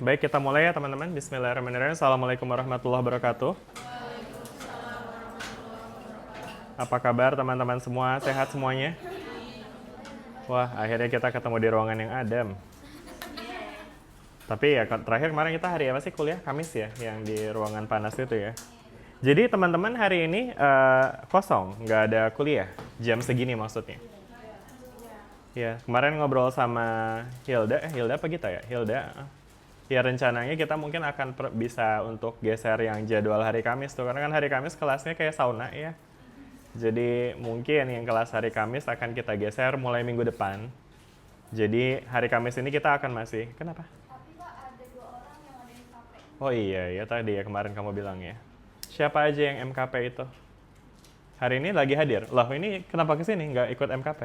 baik kita mulai ya teman-teman. Bismillahirrahmanirrahim. Assalamualaikum warahmatullahi wabarakatuh. Apa kabar teman-teman semua? Sehat semuanya? Wah, akhirnya kita ketemu di ruangan yang adem. Tapi ya terakhir kemarin kita hari apa sih kuliah? Kamis ya, yang di ruangan panas itu ya. Jadi teman-teman hari ini kosong, nggak ada kuliah. Jam segini maksudnya. Ya, kemarin ngobrol sama Hilda, Hilda apa kita ya? Hilda. Ya rencananya kita mungkin akan bisa untuk geser yang jadwal hari Kamis tuh, karena kan hari Kamis kelasnya kayak sauna ya. Jadi mungkin yang kelas hari Kamis akan kita geser mulai minggu depan. Jadi hari Kamis ini kita akan masih, kenapa? Tapi Pak, ada 2 orang yang ada MKP. Oh iya, ya tadi ya kemarin kamu bilang ya. Siapa aja yang MKP itu? Hari ini lagi hadir. Loh ini kenapa kesini nggak ikut MKP?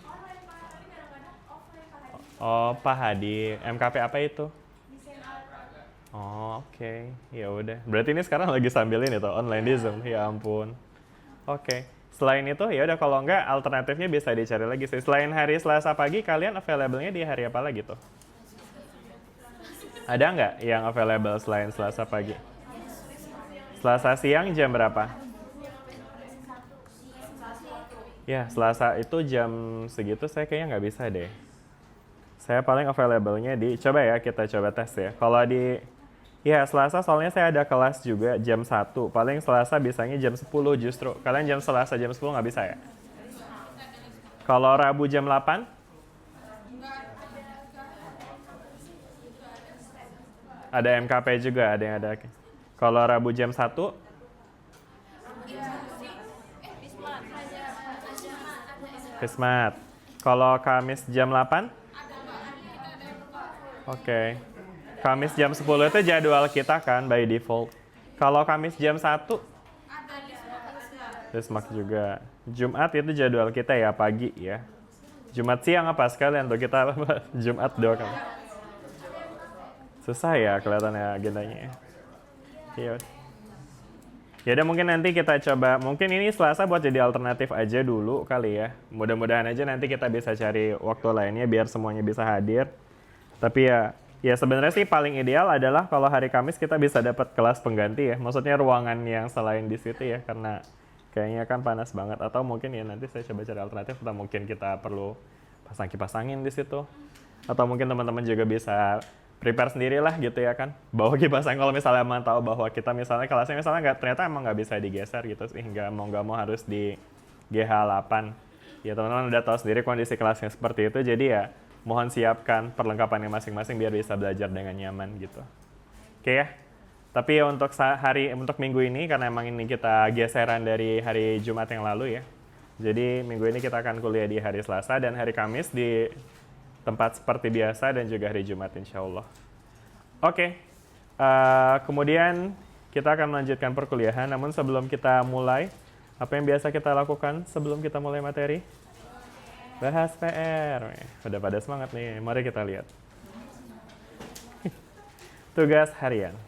Online Pak, tapi kadang-kadang offline Pak Hadi. Oh Pak Hadi, MKP apa itu? Desain alat. Oh oke, ya udah. Berarti ini sekarang lagi sambil ini tuh online di Zoom. Ya ampun. Oke. Selain itu ya udah kalau enggak alternatifnya bisa dicari lagi sih. Selain hari Selasa pagi kalian available-nya di hari apa lagi tuh? Ada nggak yang available selain Selasa pagi? Selasa siang jam berapa? Ya, Selasa itu jam segitu saya kayaknya nggak bisa deh. Saya paling available-nya di, coba ya kita coba tes ya. Kalau di, ya Selasa soalnya saya ada kelas juga jam 1. Paling Selasa bisanya jam 10 justru. Kalian jam Selasa jam 10 nggak bisa ya? Kalau Rabu jam 8? Ada MKP juga, ada yang ada. Kalau Rabu jam 1? Kismat. Kalau Kamis jam 8? Oke. Kamis jam 10 itu jadwal kita kan by default. Kalau Kamis jam 1? Dismak juga. Jumat itu jadwal kita ya pagi ya. Jumat siang apa sekalian tuh kita Jumat doang. Susah ya kelihatannya agendanya ya. Iya. Ya udah mungkin nanti kita coba, mungkin ini Selasa buat jadi alternatif aja dulu kali ya. Mudah-mudahan aja nanti kita bisa cari waktu lainnya biar semuanya bisa hadir. Tapi ya sebenarnya sih paling ideal adalah kalau hari Kamis kita bisa dapat kelas pengganti ya. Maksudnya ruangan yang selain di situ ya, karena kayaknya kan panas banget. Atau mungkin ya nanti saya coba cari alternatif, atau mungkin kita perlu pasang kipas angin di situ. Atau mungkin teman-teman juga bisa prepare sendirilah gitu ya kan, bawa kipas angin kalau misalnya emang tahu bahwa kita misalnya kelasnya misalnya ternyata emang nggak bisa digeser gitu, sehingga mau nggak mau harus di GH8. Ya teman-teman udah tahu sendiri kondisi kelasnya seperti itu, jadi ya mohon siapkan perlengkapannya masing-masing biar bisa belajar dengan nyaman gitu. Oke ya. Tapi ya untuk minggu ini karena emang ini kita geseran dari hari Jumat yang lalu ya. Jadi minggu ini kita akan kuliah di hari Selasa dan hari Kamis di tempat seperti biasa dan juga hari Jumat insya Allah. Oke, kemudian kita akan melanjutkan perkuliahan. Namun sebelum kita mulai, apa yang biasa kita lakukan sebelum kita mulai materi? Bahas PR. Udah pada semangat nih, mari kita lihat. Tugas harian.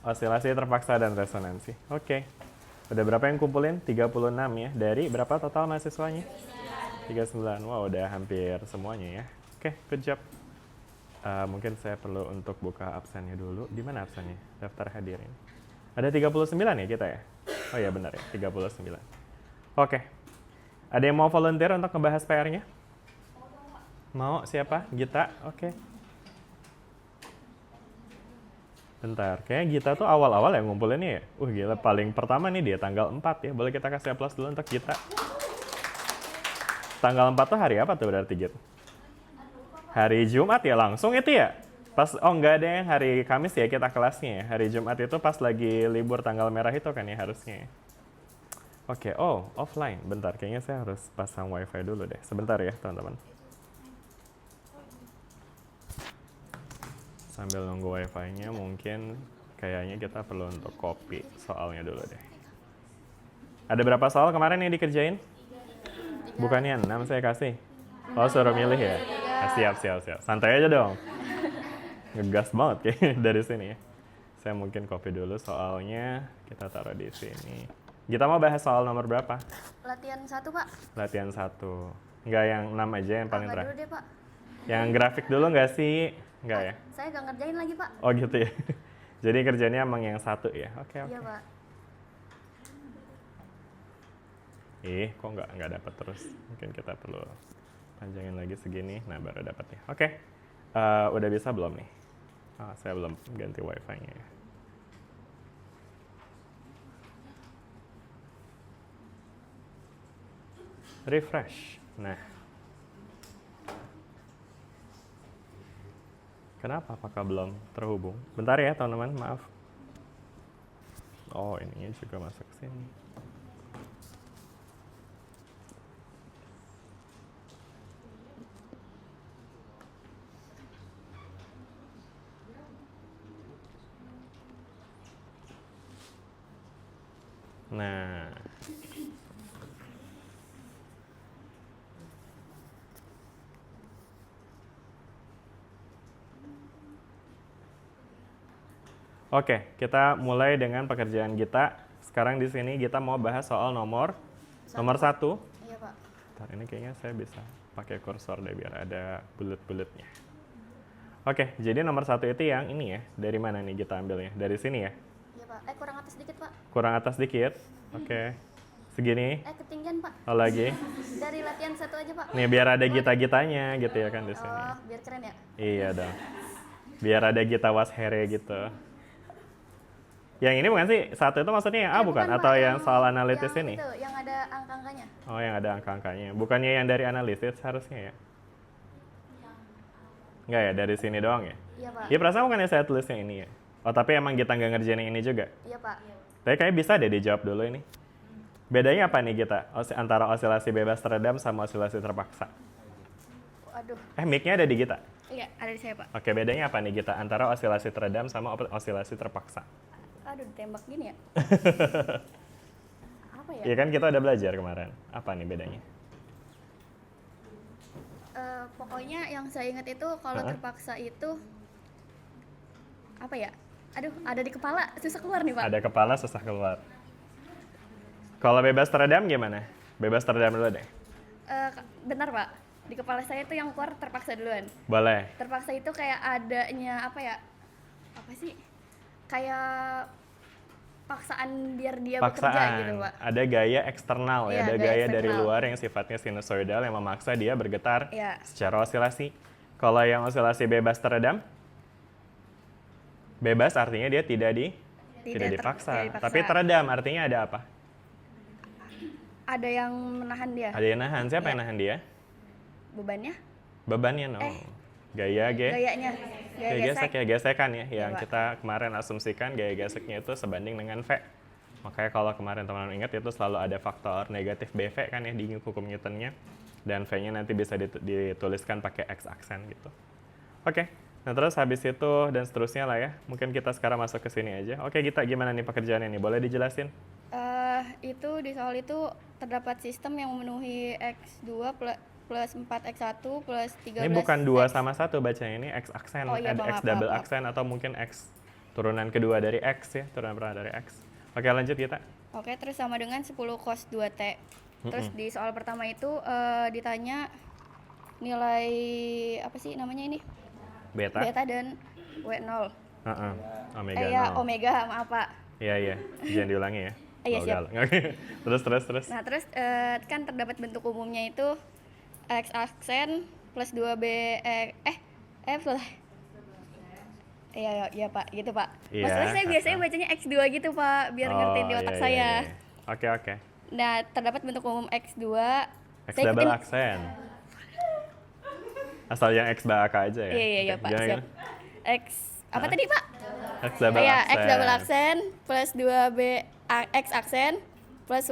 Osilasi terpaksa dan resonansi. Oke, udah berapa yang kumpulin? 36 ya. Dari berapa total mahasiswanya? 39. Wow, udah hampir semuanya ya. Oke, good job. Mungkin saya perlu untuk buka absennya dulu. Di mana absennya? Daftar hadirin. Ada 39 ya kita ya? Oh iya benar ya, 39. Oke. Ada yang mau volunteer untuk ngebahas PR-nya? Mau siapa? Gita? Oke. Bentar, kayaknya Gita tuh awal-awal yang ngumpulinnya ya. Gila, paling pertama nih dia tanggal 4 ya. Boleh kita kasih aplaus dulu untuk Gita. Tanggal 4 tuh hari apa tuh berarti gitu? Hari Jumat ya langsung itu ya? Enggak ada yang hari Kamis ya kita kelasnya ya. Hari Jumat itu pas lagi libur tanggal merah itu kan ya harusnya. Oke, offline. Bentar, kayaknya saya harus pasang wifi dulu deh. Sebentar ya teman-teman. Sambil nunggu wifi-nya mungkin kayaknya kita perlu untuk copy soalnya dulu deh. Ada berapa soal kemarin yang dikerjain? Bukannya 6 saya kasih. Oh suruh milih ya? Siap. Santai aja dong. Ngegas banget kayaknya dari sini ya. Saya mungkin copy dulu soalnya. Kita taruh di sini. Kita mau bahas soal nomor berapa? Latihan 1 Pak. Latihan 1. Nggak yang 6 aja yang paling terakhir. Dulu deh Pak. Yang grafik dulu nggak sih? Enggak ya? Saya nggak ngerjain lagi, Pak. Oh gitu ya. Jadi kerjanya emang yang satu ya? Oke. Iya, Pak. Kok nggak dapat terus? Mungkin kita perlu panjangin lagi segini. Nah, baru dapat ya. Oke. Udah bisa belum nih? Saya belum ganti wifi-nya ya. Refresh. Nah. Kenapa? Apakah belum terhubung? Bentar ya, teman-teman. Maaf. Oh, ininya juga masuk ke sini. Nah. Oke, kita mulai dengan pekerjaan kita. Sekarang di sini kita mau bahas soal nomor satu. Iya, Pak. Bentar, ini kayaknya saya bisa pakai kursor deh biar ada bulet-buletnya. Oke, jadi nomor 1 itu yang ini ya. Dari mana nih kita ambilnya? Dari sini ya? Iya, Pak. Kurang atas dikit, Pak. Kurang atas dikit. Oke. Segini. Ketinggian, Pak. Oh, lagi. Dari latihan 1 aja, Pak. Nih biar ada gita-gitanya gitu ya kan di sini. Oh, biar keren ya. Iya dong. Biar ada gita washere gitu. Yang ini bukan sih? 1 itu maksudnya yang A bukan? Pak. Atau yang soal analitis yang ini? Itu, yang ada angka-angkanya. Oh, yang ada angka-angkanya. Bukannya yang dari analisis harusnya ya? Enggak ya, dari sini doang ya? Iya, Pak. Iya, perasaan bukannya saya tulisnya ini ya? Oh, tapi emang kita nggak ngerjain yang ini juga? Iya, Pak. Tapi kayaknya bisa deh dijawab dulu ini. Bedanya apa nih kita? Antara osilasi bebas teredam sama osilasi terpaksa? Waduh. Mic-nya ada di kita? Iya, ada di saya, Pak. Oke, bedanya apa nih kita antara osilasi teredam sama osilasi terpaksa? Aduh, ditembak gini ya. Apa ya? Iya kan kita udah belajar kemarin. Apa nih bedanya? Pokoknya yang saya ingat itu kalau terpaksa itu apa ya? Aduh, ada di kepala, susah keluar nih, Pak. Ada kepala susah keluar. Kalau bebas teredam gimana? Bebas teredam dulu deh. Benar, Pak. Di kepala saya tuh yang keluar terpaksa duluan. Boleh. Terpaksa itu kayak adanya apa ya? Apa sih? Kayak paksaan biar dia bekerja gitu, Pak. Ada gaya eksternal ya, Iya, ada gaya gaya dari eksternal. luar yang sifatnya sinusoidal yang memaksa dia bergetar Iya. secara osilasi. Kalau yang osilasi bebas teredam, bebas artinya dia tidak dipaksa. dipaksa. Tapi teredam artinya ada apa? Ada yang menahan dia. Ada yang nahan. Siapa yang nahan dia? Bebannya? Bebannya no. Gaya Gayanya. Gaya gesek. ya, gesekan ya. Yang Pak. kita kemarin asumsikan gaya geseknya itu sebanding dengan V. Makanya kalau kemarin teman-teman ingat itu selalu ada faktor negatif BV kan ya di hukum Newtonnya. Dan V-nya nanti bisa dituliskan pakai X aksen gitu. Oke, nah terus habis itu dan seterusnya lah ya. Mungkin kita sekarang masuk ke sini aja. Oke, kita gimana nih pekerjaannya nih? Boleh dijelasin? Itu di soal itu terdapat sistem yang memenuhi X2 plus 4X1 plus 13. Ini bukan 2 sama 1 bacanya, ini X aksen, Oh, iya, X maaf, double maaf. aksen atau mungkin X turunan kedua dari X ya, turunan pertama dari X. Oke, lanjut kita. Oke, terus sama dengan 10 cos 2T. Terus di soal pertama itu ditanya nilai apa sih namanya ini? Beta. Beta dan W0. Omega Ya, 0. omega, maaf, Pak. Iya, jangan diulangi ya. Iya, siap. Oke. Terus. Nah, terus kan terdapat bentuk umumnya itu X aksen plus 2B plus Iya Pak, gitu Pak. Iya, Maksudnya saya biasanya bacanya X2 gitu Pak, biar ngertiin di otak iya, saya. iya. Oke. Nah, terdapat bentuk umum X2. X Saya double ikutin- aksen. Asal yang X BAK aja ya. Iya Oke, Pak, gimana, siap. X apa tadi Pak? X double Iya, aksen. X double aksen plus 2B X aksen plus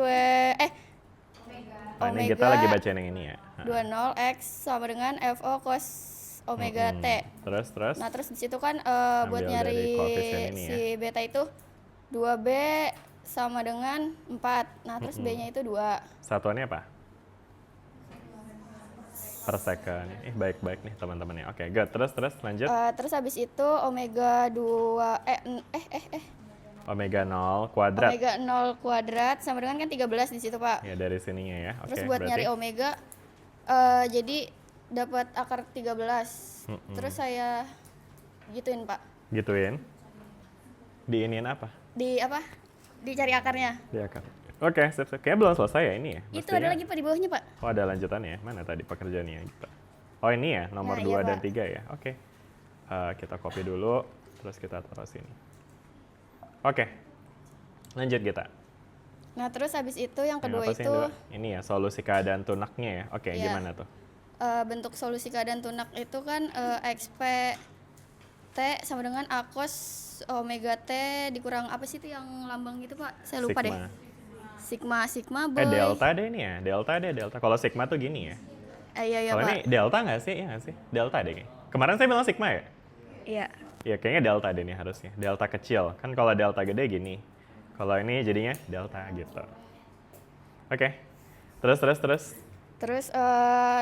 Oh, ini kita lagi bacain yang ini ya. 20 X sama dengan FO cos omega T. Terus. Nah, terus di situ kan buat Ambil dari nyari koefisien ini ya. si beta itu 2B sama dengan 4. Nah, terus B-nya itu 2. Satuannya apa? Per second. Baik nih teman-teman ya. Oke, good. Terus lanjut. Terus habis itu omega 2 Omega 0 kuadrat. omega 0 kuadrat sama dengan kan 13 di situ, Pak. Ya, dari sininya ya. Oke, Terus buat berarti nyari omega jadi dapat akar 13. Terus saya gituin Pak. Gituin. Diinin apa? Di apa? Dicari akarnya. Di akar. Oke, sip. Kayaknya belum selesai ya ini ya? Itu Mestinya- ada lagi Pak di bawahnya Pak. Oh, ada lanjutannya ya? Mana tadi pekerjaannya gitu? Oh, ini ya, nomor Nah, 2 iya, dan Pak. 3 ya? Oke. Kita copy dulu, terus kita taruh sini. Oke, lanjut kita. Nah terus habis itu yang kedua apa sih itu yang dua? Ini ya, solusi keadaan tunaknya ya? Oke, Iya. gimana tuh? bentuk solusi keadaan tunak itu kan XP T sama dengan A cos omega T dikurang apa sih itu yang lambang gitu Pak? Saya lupa deh. Sigma boy. Delta deh ini ya, delta. Kalau sigma tuh gini ya. Iya Kalau Pak. ini delta nggak sih? Iya nggak sih? Delta deh kayaknya. Kemarin saya bilang sigma ya? Iya. Ya kayaknya delta deh nih harusnya. Delta kecil. Kan kalau delta gede gini. Kalau ini jadinya delta gitu. Oke. Terus. Terus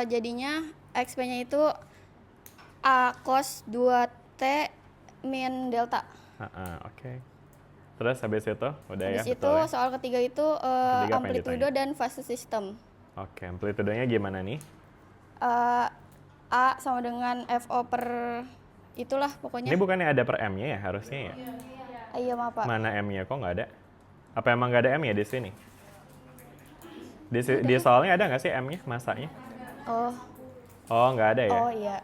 jadinya XP-nya itu A cos 2T min delta. Oke. Terus habis itu udah ya Habis itu betul ya? soal ketiga itu Ketiga apa yang amplitudo ditanya? dan fase sistem. Oke, amplitudenya gimana nih? A sama dengan FO per itulah pokoknya. Ini bukannya ada per M-nya ya harusnya ya? Iya maaf Pak. Mana M-nya kok nggak ada? Apa emang nggak ada M ya di sini? Di soalnya ada nggak sih M-nya, masanya? Oh, Oh, nggak ada ya? oh iya.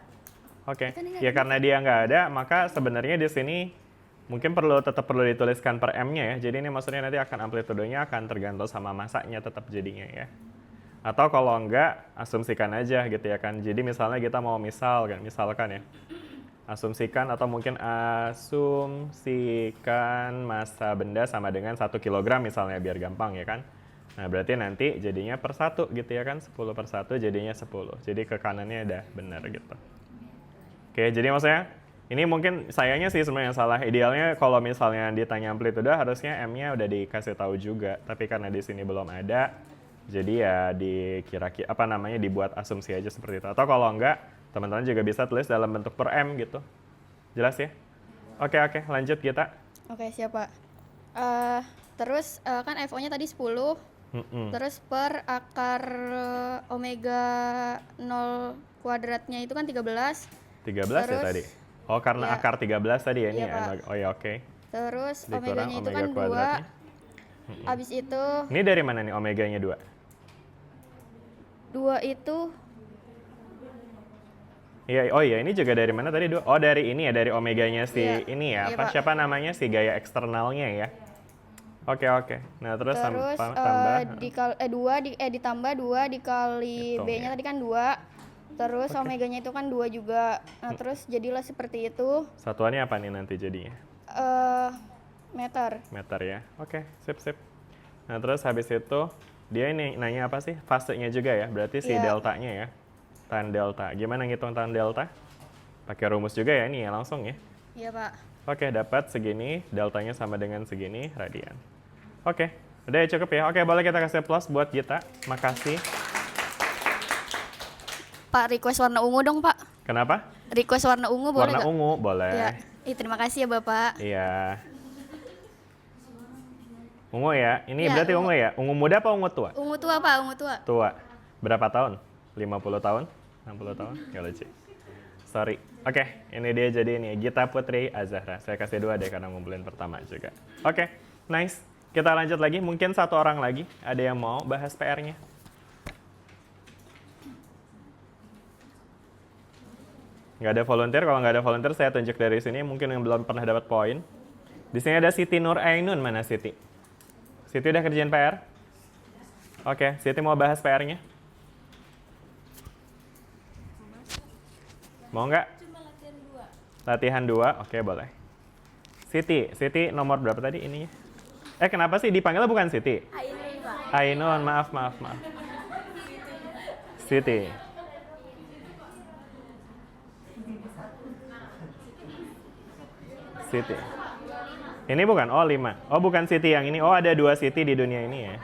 Oke. Kan nggak Ya karena dia nggak ada, maka sebenarnya di sini mungkin tetap perlu dituliskan per M-nya ya. Jadi ini maksudnya nanti akan amplitudenya akan tergantung sama masanya tetap jadinya ya. Atau kalau enggak, asumsikan aja gitu ya kan. Jadi misalnya kita mau misalkan ya. Asumsikan atau mungkin asumsikan massa benda sama dengan 1 kilogram misalnya biar gampang ya kan. Nah berarti nanti jadinya per 1 gitu ya kan. 10 per 1 jadinya 10. Jadi ke kanannya udah benar gitu. Oke, jadi maksudnya ini mungkin sayangnya sih sebenarnya yang salah. Idealnya kalau misalnya ditanya amplitudo harusnya M-nya udah dikasih tahu juga. Tapi karena di sini belum ada, jadi ya dikira-kira dibuat asumsi aja seperti itu. Atau kalau enggak, teman-teman juga bisa tulis dalam bentuk per M gitu. Jelas ya? Oke, lanjut kita. Oke, siap Pak. Terus kan FO-nya tadi 10. Terus per akar omega 0 kuadratnya itu kan 13. 13 ya Terus, tadi? Oh, karena ya. akar 13 tadi ya ini Iya, ya? Pak. Oh ya, oke. Terus Dikurang omeganya itu omega kan 2. kuadratnya. Habis itu Ini dari mana nih omeganya 2? 2 itu Iya, oh iya ini juga dari mana tadi? Oh dari ini ya, dari omeganya si Iya. ini ya, Iya, apa Pak. siapa namanya si gaya eksternalnya ya? Oke. Nah terus terus tambah. ditambah 2 dikali Hitung, B-nya ya. tadi kan 2. Terus omeganya itu kan 2 juga. Nah, terus jadilah seperti itu. Satuannya apa nih nanti jadinya? Meter. Meter ya. Oke, sip. Nah terus habis itu dia ini nanya apa sih? Fasenya juga ya, berarti si Iya. deltanya ya. Tan delta. Gimana ngitung tan delta? Pakai rumus juga ya ini ya langsung ya. Iya, Pak. Oke, dapat segini, deltanya sama dengan segini radian. Oke, udah ya cukup ya. Oke, boleh kita kasih plus buat Gita. Makasih. Pak, request warna ungu dong, Pak. Kenapa? Request warna ungu boleh Warna nggak? ungu, boleh. Ya. Terima kasih ya, Bapak. Iya. Ungu ya? Ini Iya, berarti ungu ya? Ungu muda apa ungu tua? Ungu tua, Pak, ungu tua. Tua. Berapa tahun? 50 tahun? 60 tahun? Gak lucu. Sorry. Oke, ini dia jadi ini Gita Putri Azahra. Saya kasih 2 deh karena ngumpulin pertama juga. Oke, nice. Kita lanjut lagi. Mungkin satu orang lagi. Ada yang mau bahas PR-nya? Nggak ada volunteer. Kalau nggak ada volunteer, saya tunjuk dari sini. Mungkin yang belum pernah dapat poin. Di sini ada Siti Nur Ainun. Mana Siti? Siti udah kerjain PR? Oke, Siti mau bahas PR-nya? Mau nggak? Cuma latihan 2. Latihan 2, oke boleh. Siti nomor berapa tadi ininya? Kenapa sih dipanggilnya bukan Siti? Ainun, maaf. Siti. Siti. Ini bukan? Oh 5. Oh bukan Siti yang ini. Oh ada 2 Siti di dunia ini ya.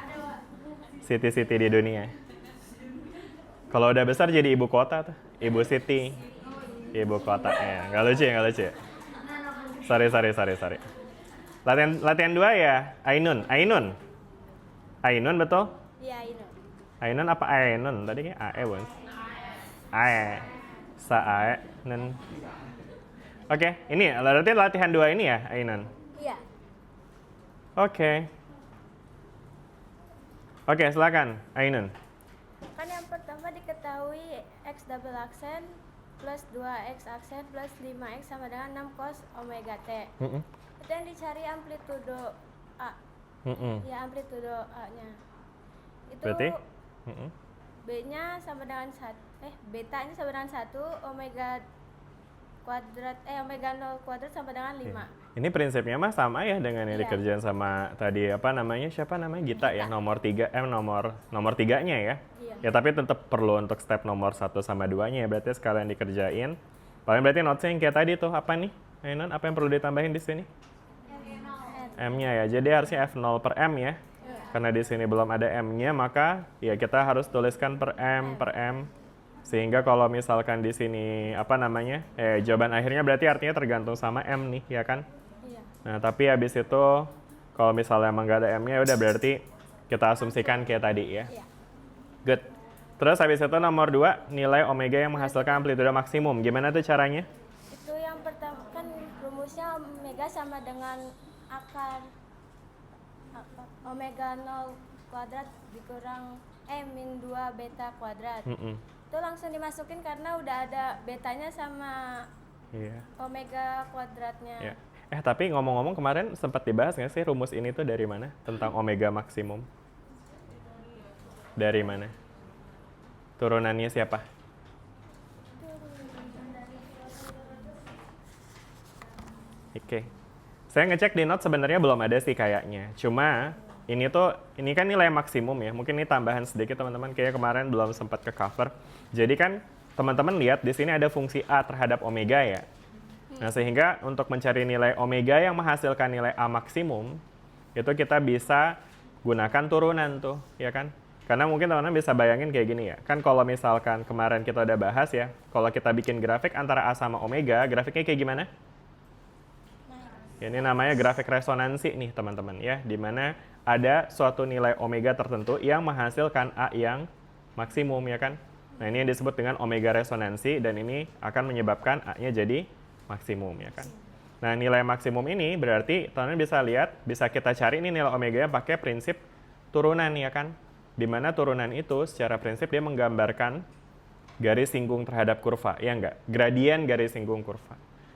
Siti di dunia. Kalau udah besar jadi ibu kota tuh. Ibu Siti. Ibu kota. Nggak lucu ya? Sorry. Latihan 2 ya? Ainun betul? Iya, ini. Ainun apa Ainun? Tadi kayak AE bukan? AE. Sa AE. Nun. Oke, ini berarti latihan 2 ini ya, Ainun? Iya. Oke. Oke, silakan, Ainun. Kan yang pertama diketahui X double aksen plus 2X aksen plus 5X sama dengan 6 cos omega T. Itu yang dicari amplitudo A. Ya, amplitudo A-nya. Itu Berarti? B-nya sama dengan betanya sama dengan 1, omega kuadrat, omega 0 kuadrat sama dengan 5. Ini prinsipnya mah sama ya dengan yang Iya. dikerjain sama tadi siapa namanya Gita ya, nomor 3 nomor 3-nya ya. Iya. Ya tapi tetap perlu untuk step nomor 1 sama 2-nya ya, berarti sekalian dikerjain. Paling berarti notes-nya yang kayak tadi tuh apa nih? Ainun, apa yang perlu ditambahin di sini? M-nya ya. Jadi harusnya F0 per M ya. Karena di sini belum ada M-nya, maka ya kita harus tuliskan per M. Sehingga kalau misalkan di sini jawaban akhirnya berarti artinya tergantung sama M nih, ya kan? Iya. Nah, tapi habis itu kalau misalnya emang nggak ada M-nya udah berarti kita asumsikan kayak tadi ya. Iya. Good. Terus habis itu nomor 2, nilai omega yang menghasilkan amplitudo maksimum. Gimana tuh caranya? Itu yang pertama kan rumusnya omega sama dengan akar omega 0 kuadrat dikurang min 2 beta kuadrat. Itu langsung dimasukin karena udah ada betanya sama omega kuadratnya. Iya. Tapi ngomong-ngomong kemarin sempat dibahas nggak sih rumus ini tuh dari mana? Tentang omega maksimum. Dari mana? Turunannya siapa? Oke. Saya ngecek di note sebenarnya belum ada sih kayaknya. Cuma ini kan nilai maksimum ya. Mungkin ini tambahan sedikit teman-teman. Kayak kemarin belum sempat ke cover. Jadi kan teman-teman lihat di sini ada fungsi A terhadap omega ya. Nah, sehingga untuk mencari nilai omega yang menghasilkan nilai A maksimum, itu kita bisa gunakan turunan tuh, ya kan? Karena mungkin teman-teman bisa bayangin kayak gini ya. Kan kalau misalkan kemarin kita udah bahas ya, kalau kita bikin grafik antara A sama omega, grafiknya kayak gimana? Ini namanya grafik resonansi nih teman-teman ya, di mana ada suatu nilai omega tertentu yang menghasilkan A yang maksimum ya kan. Nah ini yang disebut dengan omega resonansi dan ini akan menyebabkan A-nya jadi maksimum ya kan. Nah nilai maksimum ini berarti teman-teman bisa lihat, bisa kita cari ini nilai omega yang pakai prinsip turunan ya kan. Di mana turunan itu secara prinsip dia menggambarkan garis singgung terhadap kurva, ya enggak? Gradien garis singgung kurva.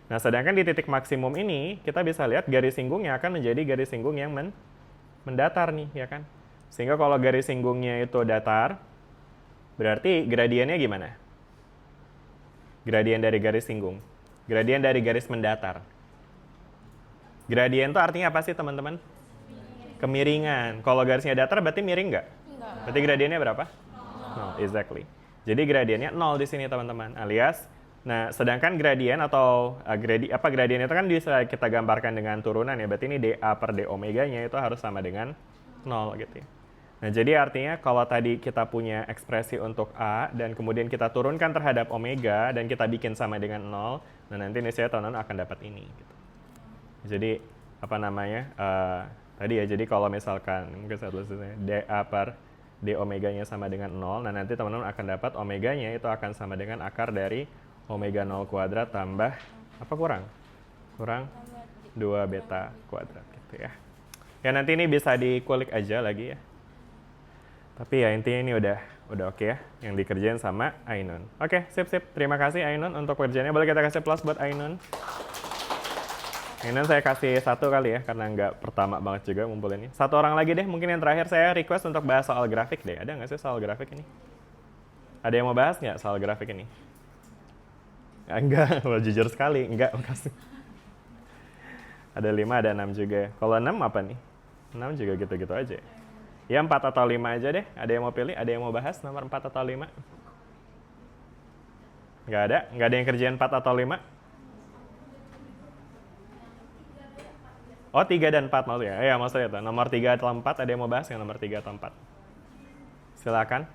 Nah, sedangkan di titik maksimum ini, kita bisa lihat garis singgungnya akan menjadi garis singgung yang mendatar nih, ya kan? Sehingga kalau garis singgungnya itu datar, berarti gradiennya gimana? Gradien dari garis singgung. Gradien dari garis mendatar. Gradien itu artinya apa sih, teman-teman? Kemiringan. Kalau garisnya datar, berarti miring nggak? Enggak. Berarti gradiennya berapa? 0, exactly. Jadi gradiennya 0 di sini, teman-teman. Alias, nah, sedangkan gradien atau gradien itu kan bisa kita gambarkan dengan turunan ya. Berarti ini dA per d omeganya itu harus sama dengan 0 gitu ya. Nah, jadi artinya kalau tadi kita punya ekspresi untuk A dan kemudian kita turunkan terhadap omega dan kita bikin sama dengan 0, nah nanti nih saya teman-teman akan dapat ini gitu. Jadi tadi ya, jadi kalau misalkan mungkin saya tulisnya dA per d omeganya sama dengan 0, nah nanti teman-teman akan dapat omeganya itu akan sama dengan akar dari omega 0 kuadrat tambah apa kurang 2 beta kuadrat gitu ya. Ya nanti ini bisa dikulik aja lagi ya. Tapi ya intinya ini udah oke ya yang dikerjain sama Ainun. Oke, sip. Terima kasih Ainun untuk kerjanya. Boleh kita kasih plus buat Ainun. Ainun saya kasih 1 kali ya karena nggak pertama banget juga ngumpulinnya. 1 orang lagi deh, mungkin yang terakhir saya request untuk bahas soal grafik deh. Ada nggak sih soal grafik ini? Ada yang mau bahas nggak soal grafik ini? Enggak, jujur sekali, enggak, makasih. Ada 5, ada 6 juga. Kalau 6 apa nih? 6 juga gitu-gitu aja. Ya 4 atau 5 aja deh. Ada yang mau pilih? Ada yang mau bahas nomor 4 atau 5? Nggak ada? Nggak ada yang kerjain 4 atau 5? Oh, 3 dan 4 maksudnya? Iya, maksudnya itu. Nomor 3 atau 4, ada yang mau bahas nggak nomor 3 atau 4? Silakan.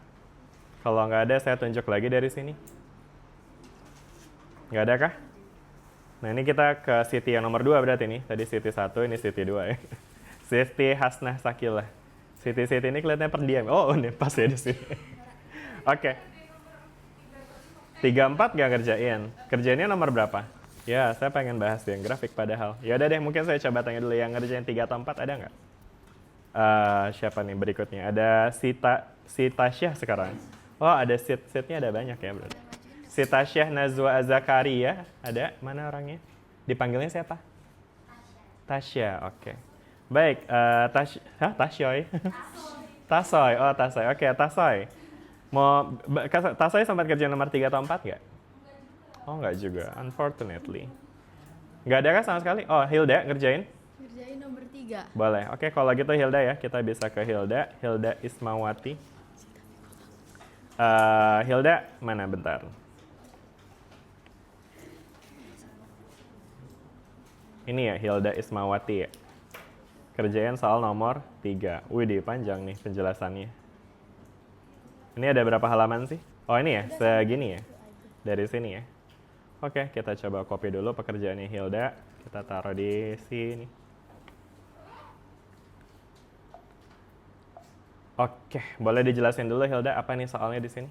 Kalau nggak ada, saya tunjuk lagi dari sini. Nggak ada kah? Nah ini kita ke Siti yang nomor 2 berarti nih. Tadi Siti 1, ini Siti 2 ya. Siti Hasnah Sakilah. Siti ini kelihatannya pendiam. Oh ini pas ya di sini. Oke. 3, 4 nggak kerjain. Kerjainnya nomor berapa? Ya, saya pengen bahas yang grafik padahal. Ya udah deh, mungkin saya coba tanya dulu yang ngerjain 3 atau 4 ada nggak? Siapa nih berikutnya? Ada si Tasyah sekarang. Oh, ada seatnya ada banyak ya berarti. Si Tasyah Nazwa Zakaria, ada? Mana orangnya? Dipanggilnya siapa? Tasya, oke. Baik, Tasyoy. Tasoy, oh Tasoy, oke Tasoy. Tasoy sempat kerja nomor 3 atau 4 nggak? Oh nggak juga, unfortunately. Nggak ada kan sama sekali? Oh Hilda ngerjain? Ngerjain nomor 3. Boleh, oke kalau gitu Hilda ya, kita bisa ke Hilda. Hilda Ismawati. Hilda, mana bentar? Ini ya, Hilda Ismawati ya. Kerjain soal nomor 3. Widih, panjang nih penjelasannya. Ini ada berapa halaman sih? Oh ini ya, segini ya? Dari sini ya? Oke, kita coba copy dulu pekerjaannya Hilda. Kita taruh di sini. Oke, boleh dijelasin dulu Hilda, apa nih soalnya di sini?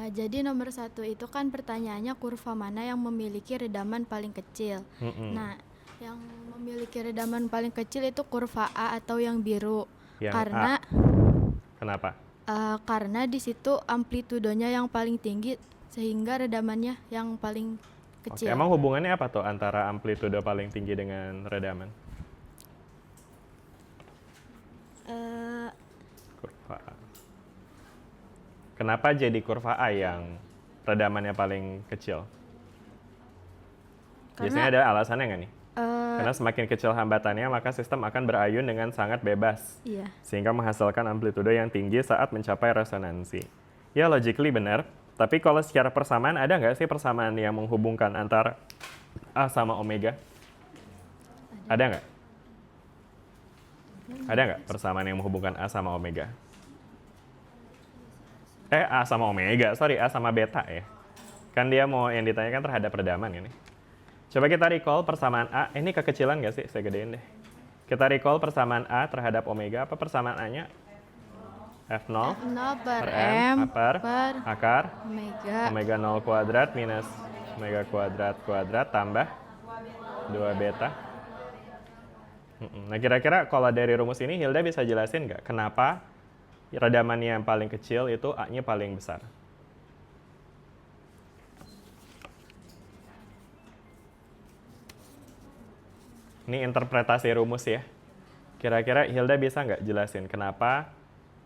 Jadi nomor 1 itu kan pertanyaannya kurva mana yang memiliki redaman paling kecil. Nah, yang memiliki redaman paling kecil itu kurva A atau yang biru. Yang karena A. Kenapa? Karena di situ amplitudonya yang paling tinggi sehingga redamannya yang paling Oke, kecil. emang hubungannya apa tuh antara amplitudo paling tinggi dengan redaman? Kurva A. Kenapa jadi kurva A yang redamannya paling kecil? Biasanya ada alasannya nggak nih? Karena semakin kecil hambatannya, maka sistem akan berayun dengan sangat bebas. Iya. Sehingga menghasilkan amplitudo yang tinggi saat mencapai resonansi. Ya, logically benar. Tapi kalau secara persamaan, ada nggak sih persamaan yang menghubungkan antara A sama omega? Ada nggak? Ada nggak persamaan yang menghubungkan A sama omega? A sama omega, sorry, A sama beta ya. Kan dia mau yang ditanyakan terhadap redaman ini. Coba kita recall persamaan A, ini kekecilan nggak sih? Saya gedein deh. Kita recall persamaan A terhadap omega, apa persamaan A-nya? F0 0 per M per akar omega. omega 0 kuadrat minus omega kuadrat tambah 2 beta. Nah kira-kira kalau dari rumus ini Hilda bisa jelasin nggak kenapa redamannya yang paling kecil itu A-nya paling besar? Ini interpretasi rumus ya. Kira-kira Hilda bisa nggak jelasin kenapa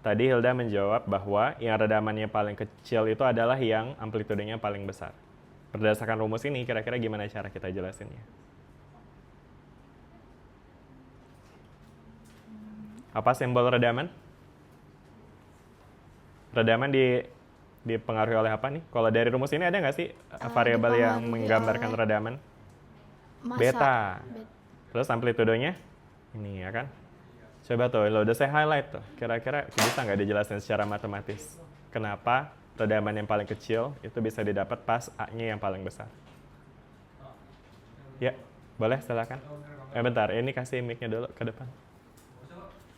tadi Hilda menjawab bahwa yang redamannya paling kecil itu adalah yang amplitudenya paling besar. Berdasarkan rumus ini, kira-kira gimana cara kita jelasinnya? Apa simbol redaman? Redaman dipengaruhi oleh apa nih? Kalau dari rumus ini ada nggak sih variabel yang menggambarkan redaman? Beta. Terus amplitudonya? Ini ya kan? Coba tuh, lo udah saya highlight tuh. Kira-kira bisa nggak dijelasin secara matematis? Kenapa redaman yang paling kecil itu bisa didapat pas A-nya yang paling besar? Ya, boleh silakan. Bentar, ini kasih mic-nya dulu ke depan.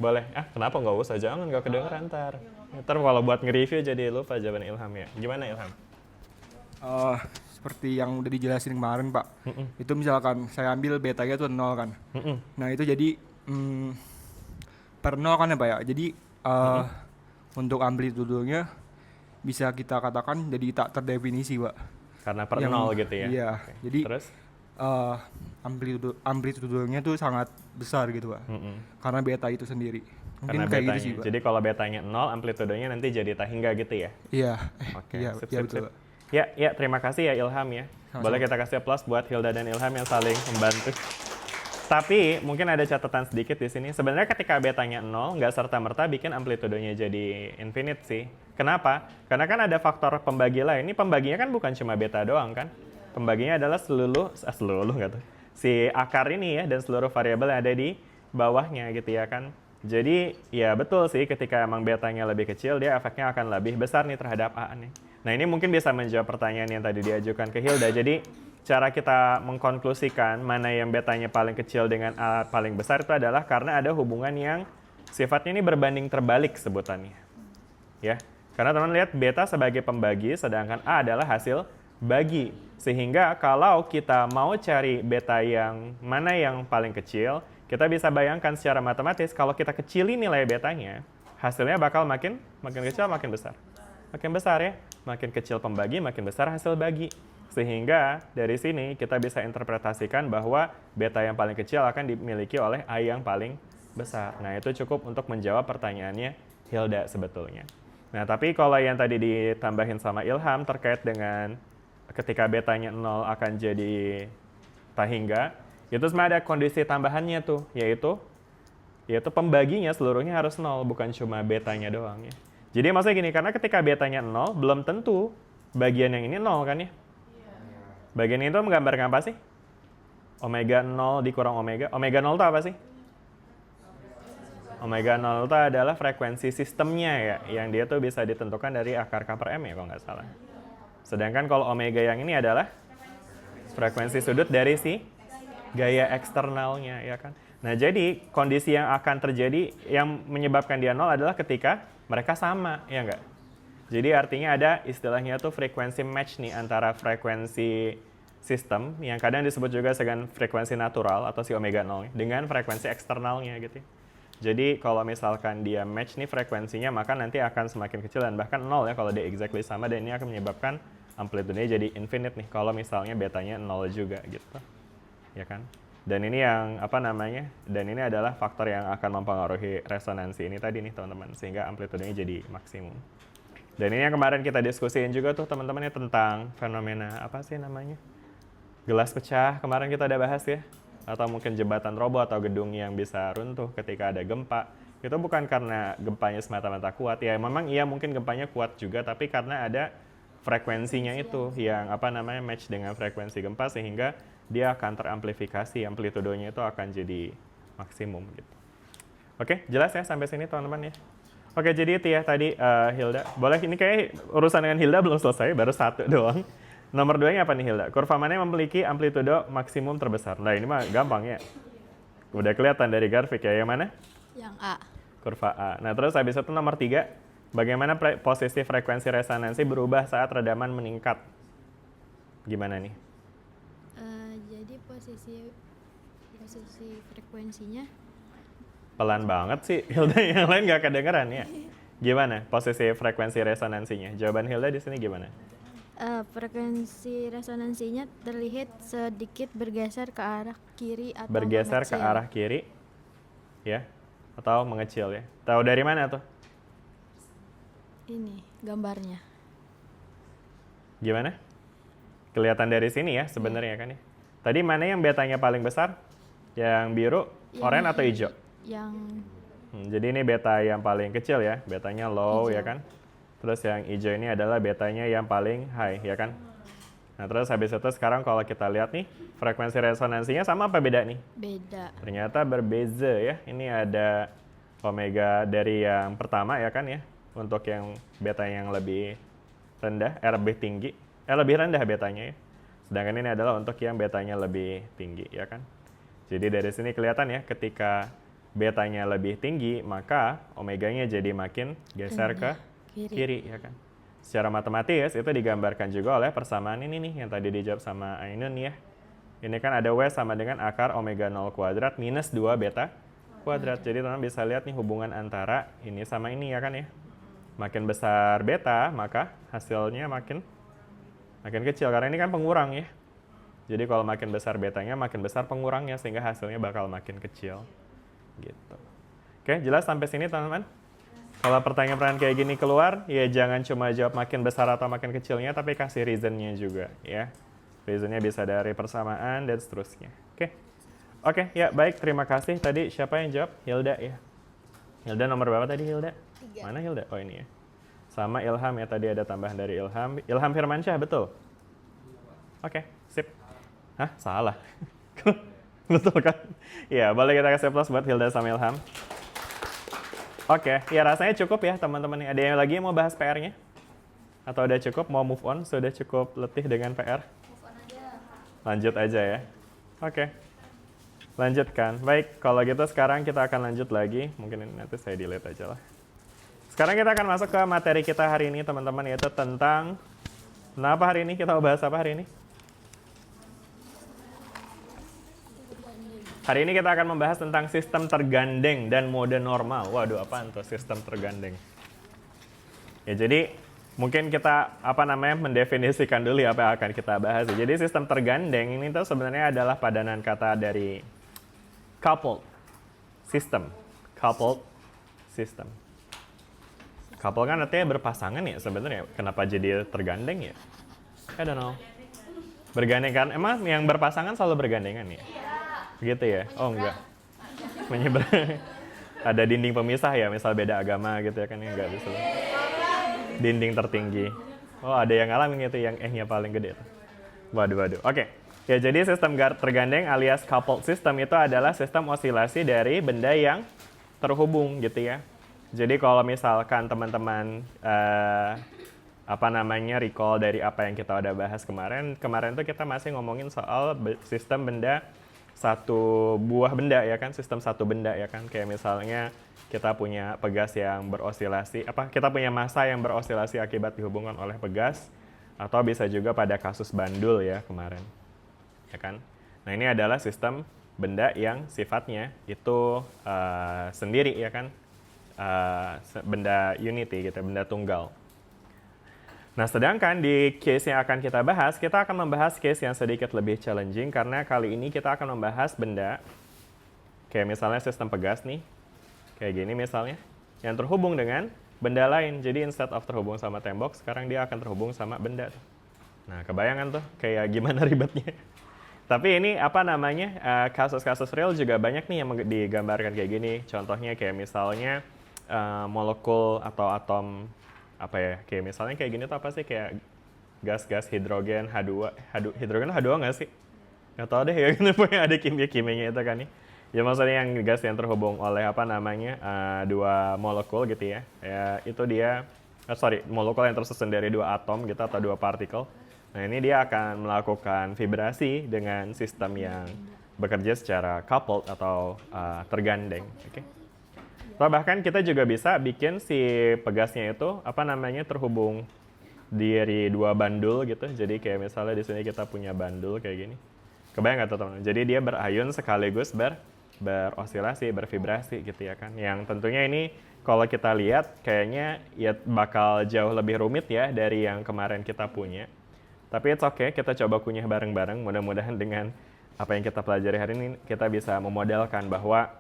Boleh. Kenapa nggak usah? Jangan, nggak kedengeran ntar. Ntar kalau buat nge-review jadi lupa jawaban Ilham ya. Gimana Ilham? Seperti yang udah dijelasin kemarin Pak. Itu misalkan saya ambil betanya tuh 0 kan. Nah itu jadi per 0 kan ya Pak ya. Jadi untuk amplitudonya bisa kita katakan jadi tak terdefinisi Pak. Karena per 0 gitu ya? Iya. Oke. Jadi terus? amplitudonya tuh sangat besar gitu Pak. Karena beta itu sendiri. Karena Mungkin kayak betanya. gitu sih Pak. Jadi kalau betanya 0, amplitudenya nanti jadi tak hingga gitu ya? Iya. Oke, Iya, sip, iya sip, betul sip. Pak. Ya, terima kasih ya Ilham ya. Sama-sama. Boleh kita kasih plus buat Hilda dan Ilham yang saling membantu. Tapi mungkin ada catatan sedikit di sini. Sebenarnya ketika betanya 0, nggak serta-merta bikin amplitudenya jadi infinite sih. Kenapa? Karena kan ada faktor pembagi lain. Ini pembaginya kan bukan cuma beta doang kan. Pembaginya adalah seluruh nggak tuh. Si akar ini ya dan seluruh variabel yang ada di bawahnya gitu ya kan. Jadi ya betul sih ketika emang betanya lebih kecil dia efeknya akan lebih besar nih terhadap A nih. Nah ini mungkin bisa menjawab pertanyaan yang tadi diajukan ke Hilda. Jadi cara kita mengkonklusikan mana yang betanya paling kecil dengan A paling besar itu adalah karena ada hubungan yang sifatnya ini berbanding terbalik sebutannya. Ya, karena teman lihat beta sebagai pembagi sedangkan A adalah hasil bagi. Sehingga kalau kita mau cari beta yang mana yang paling kecil, kita bisa bayangkan secara matematis kalau kita kecilin nilai betanya, hasilnya bakal makin kecil, makin besar. Makin besar ya, makin kecil pembagi, makin besar hasil bagi. Sehingga dari sini kita bisa interpretasikan bahwa beta yang paling kecil akan dimiliki oleh A yang paling besar. Nah, itu cukup untuk menjawab pertanyaannya Hilda sebetulnya. Nah, tapi kalau yang tadi ditambahin sama Ilham terkait dengan ketika betanya 0 akan jadi tahingga, itu sebenarnya ada kondisi tambahannya tuh, yaitu pembaginya seluruhnya harus 0, bukan cuma betanya doang ya. Jadi maksudnya gini, karena ketika betanya 0, belum tentu bagian yang ini 0 kan ya? Bagian ini tuh menggambarkan apa sih? Omega 0 dikurang omega. Omega 0 itu apa sih? Omega 0 itu adalah frekuensi sistemnya ya, yang dia tuh bisa ditentukan dari akar K per M ya kalau nggak salah. Sedangkan kalau omega yang ini adalah frekuensi sudut dari si gaya eksternalnya ya kan. Nah, jadi kondisi yang akan terjadi yang menyebabkan dia 0 adalah ketika mereka sama, ya enggak? Jadi artinya ada istilahnya tuh frekuensi match nih antara frekuensi sistem yang kadang disebut juga dengan frekuensi natural atau si omega 0 dengan frekuensi eksternalnya gitu. Jadi kalau misalkan dia match nih frekuensinya, maka nanti akan semakin kecil dan bahkan 0 ya kalau dia exactly sama, dan ini akan menyebabkan amplitudenya jadi infinite nih kalau misalnya betanya 0 juga gitu. Ya kan? Dan ini yang dan ini adalah faktor yang akan mempengaruhi resonansi ini tadi nih teman-teman, sehingga amplitudenya jadi maksimum. Dan ini yang kemarin kita diskusiin juga tuh teman-teman ya, tentang fenomena apa sih namanya? Gelas pecah, kemarin kita udah bahas ya. Atau mungkin jembatan roboh atau gedung yang bisa runtuh ketika ada gempa. Itu bukan karena gempanya semata-mata kuat. Ya memang iya mungkin gempanya kuat juga, tapi karena ada frekuensinya itu yang match dengan frekuensi gempa, sehingga dia akan teramplifikasi, amplitudenya itu akan jadi maksimum gitu. Oke, jelas ya sampai sini teman-teman ya. Oke, jadi itu ya tadi Hilda. Boleh, ini kayak urusan dengan Hilda belum selesai, baru satu doang. Nomor 2-nya apa nih Hilda? Kurva mana yang memiliki amplitudo maksimum terbesar? Nah, ini mah gampang ya. Udah kelihatan dari grafik ya. Yang mana? Yang A. Kurva A. Nah, terus habis itu nomor 3, bagaimana posisi frekuensi resonansi berubah saat redaman meningkat? Gimana nih? Jadi posisi frekuensinya Pelan banget sih, Hilda, yang lain nggak kedengeran ya. Gimana posisi frekuensi resonansinya? Jawaban Hilda di sini gimana? frekuensi resonansinya terlihat sedikit bergeser ke arah kiri atau Bergeser ke mengecil. arah kiri, ya, atau mengecil ya. Tahu dari mana tuh? Ini gambarnya. Gimana? Kelihatan dari sini ya sebenarnya kan ya. Tadi mana yang betanya paling besar? Yang biru, oranye atau hijau? Yang Jadi ini beta yang paling kecil ya, betanya low ya kan. Terus yang hijau ini adalah betanya yang paling high ya kan. Nah terus habis itu sekarang kalau kita lihat nih, frekuensi resonansinya sama apa beda nih? beda. Ternyata berbeza ya. Ini ada omega dari yang pertama ya kan ya. Untuk yang beta yang lebih rendah, lebih tinggi. Lebih rendah betanya ya. Sedangkan ini adalah untuk yang betanya lebih tinggi ya kan. Jadi dari sini kelihatan ya, ketika betanya lebih tinggi, maka omeganya jadi makin geser ke kiri ya kan. Secara matematis itu digambarkan juga oleh persamaan ini nih yang tadi dijawab sama Ainun ya. Ini kan ada W sama dengan akar omega 0 kuadrat minus 2 beta kuadrat. Jadi teman-teman bisa lihat nih hubungan antara ini sama ini ya kan ya. Makin besar beta, maka hasilnya makin kecil karena ini kan pengurang ya. Jadi kalau makin besar betanya, makin besar pengurangnya sehingga hasilnya bakal makin kecil. Gitu. Oke, jelas sampai sini teman-teman? Kalau pertanyaan-pertanyaan kayak gini keluar, ya jangan cuma jawab makin besar atau makin kecilnya, tapi kasih reason-nya juga ya. Reason-nya bisa dari persamaan dan seterusnya. Oke, ya baik, terima kasih. Tadi siapa yang jawab? Hilda ya. Hilda nomor berapa tadi Hilda? 3. Mana Hilda? Oh ini ya. Sama Ilham ya, tadi ada tambahan dari Ilham. Ilham Firmansyah, betul? Oke, sip. Hah, salah. Betul kan? Ya, boleh kita kasih plus buat Hilda sama Ilham. Oke, ya rasanya cukup ya teman-teman. Ada yang lagi yang mau bahas PR-nya? Atau udah cukup, mau move on? Sudah cukup letih dengan PR? Move on aja. Lanjut aja ya. Oke. Lanjutkan. Baik, kalau gitu sekarang kita akan lanjut lagi. Mungkin ini nanti saya delete aja lah. Sekarang kita akan masuk ke materi kita hari ini teman-teman, yaitu tentang Nah, apa hari ini? Kita mau bahas apa hari ini? Hari ini kita akan membahas tentang sistem tergandeng dan mode normal. Waduh, apaan tuh sistem tergandeng? Ya, jadi mungkin kita mendefinisikan dulu apa yang akan kita bahas. Jadi sistem tergandeng ini tuh sebenarnya adalah padanan kata dari coupled system. Coupled system. Couple kan artinya berpasangan ya sebenarnya. Kenapa jadi tergandeng ya? I don't know. Bergandengan, emang yang berpasangan selalu bergandengan ya? Gitu ya? Oh enggak. Menyeberang. Ada dinding pemisah ya, misal beda agama gitu ya kan, ya enggak bisa. Dinding tertinggi. Oh, ada yang ngalamin itu yang nya paling gede tuh. Waduh. Oke. Ya, jadi sistem tergandeng alias coupled system itu adalah sistem osilasi dari benda yang terhubung gitu ya. Jadi kalau misalkan teman-teman recall dari apa yang kita udah bahas kemarin tuh kita masih ngomongin soal sistem benda, satu buah benda ya kan, sistem satu benda ya kan, kayak misalnya kita punya pegas yang berosilasi, kita punya massa yang berosilasi akibat dihubungkan oleh pegas, atau bisa juga pada kasus bandul ya kemarin, ya kan. Nah, ini adalah sistem benda yang sifatnya itu sendiri ya kan, benda unity gitu, benda tunggal. Nah, sedangkan di case yang akan kita bahas, kita akan membahas case yang sedikit lebih challenging karena kali ini kita akan membahas benda kayak misalnya sistem pegas nih, kayak gini misalnya, yang terhubung dengan benda lain. Jadi instead of terhubung sama tembok, sekarang dia akan terhubung sama benda. Nah, kebayangan tuh kayak gimana ribetnya. Tapi ini kasus-kasus real juga banyak nih yang digambarkan kayak gini. Contohnya kayak misalnya molekul atau atom kayak misalnya kayak gini tuh apa sih, kayak gas-gas hidrogen H2, hidrogen H2 nggak sih? Nggak tahu deh ya, kenapa ada kimia-kimianya itu kan nih. Ya maksudnya yang gas yang terhubung oleh dua molekul gitu ya. Ya itu dia, molekul yang tersusun dari dua atom gitu atau dua partikel. Nah, ini dia akan melakukan vibrasi dengan sistem yang bekerja secara coupled atau tergandeng. Okay? Atau bahkan kita juga bisa bikin si pegasnya itu terhubung dari dua bandul gitu. Jadi kayak misalnya di sini kita punya bandul kayak gini. Kebayang nggak tuh teman-teman? Jadi dia berayun sekaligus berosilasi, bervibrasi gitu ya kan. Yang tentunya ini kalau kita lihat kayaknya ya bakal jauh lebih rumit ya dari yang kemarin kita punya. Tapi it's okay, kita coba kunyah bareng-bareng. Mudah-mudahan dengan apa yang kita pelajari hari ini kita bisa memodelkan bahwa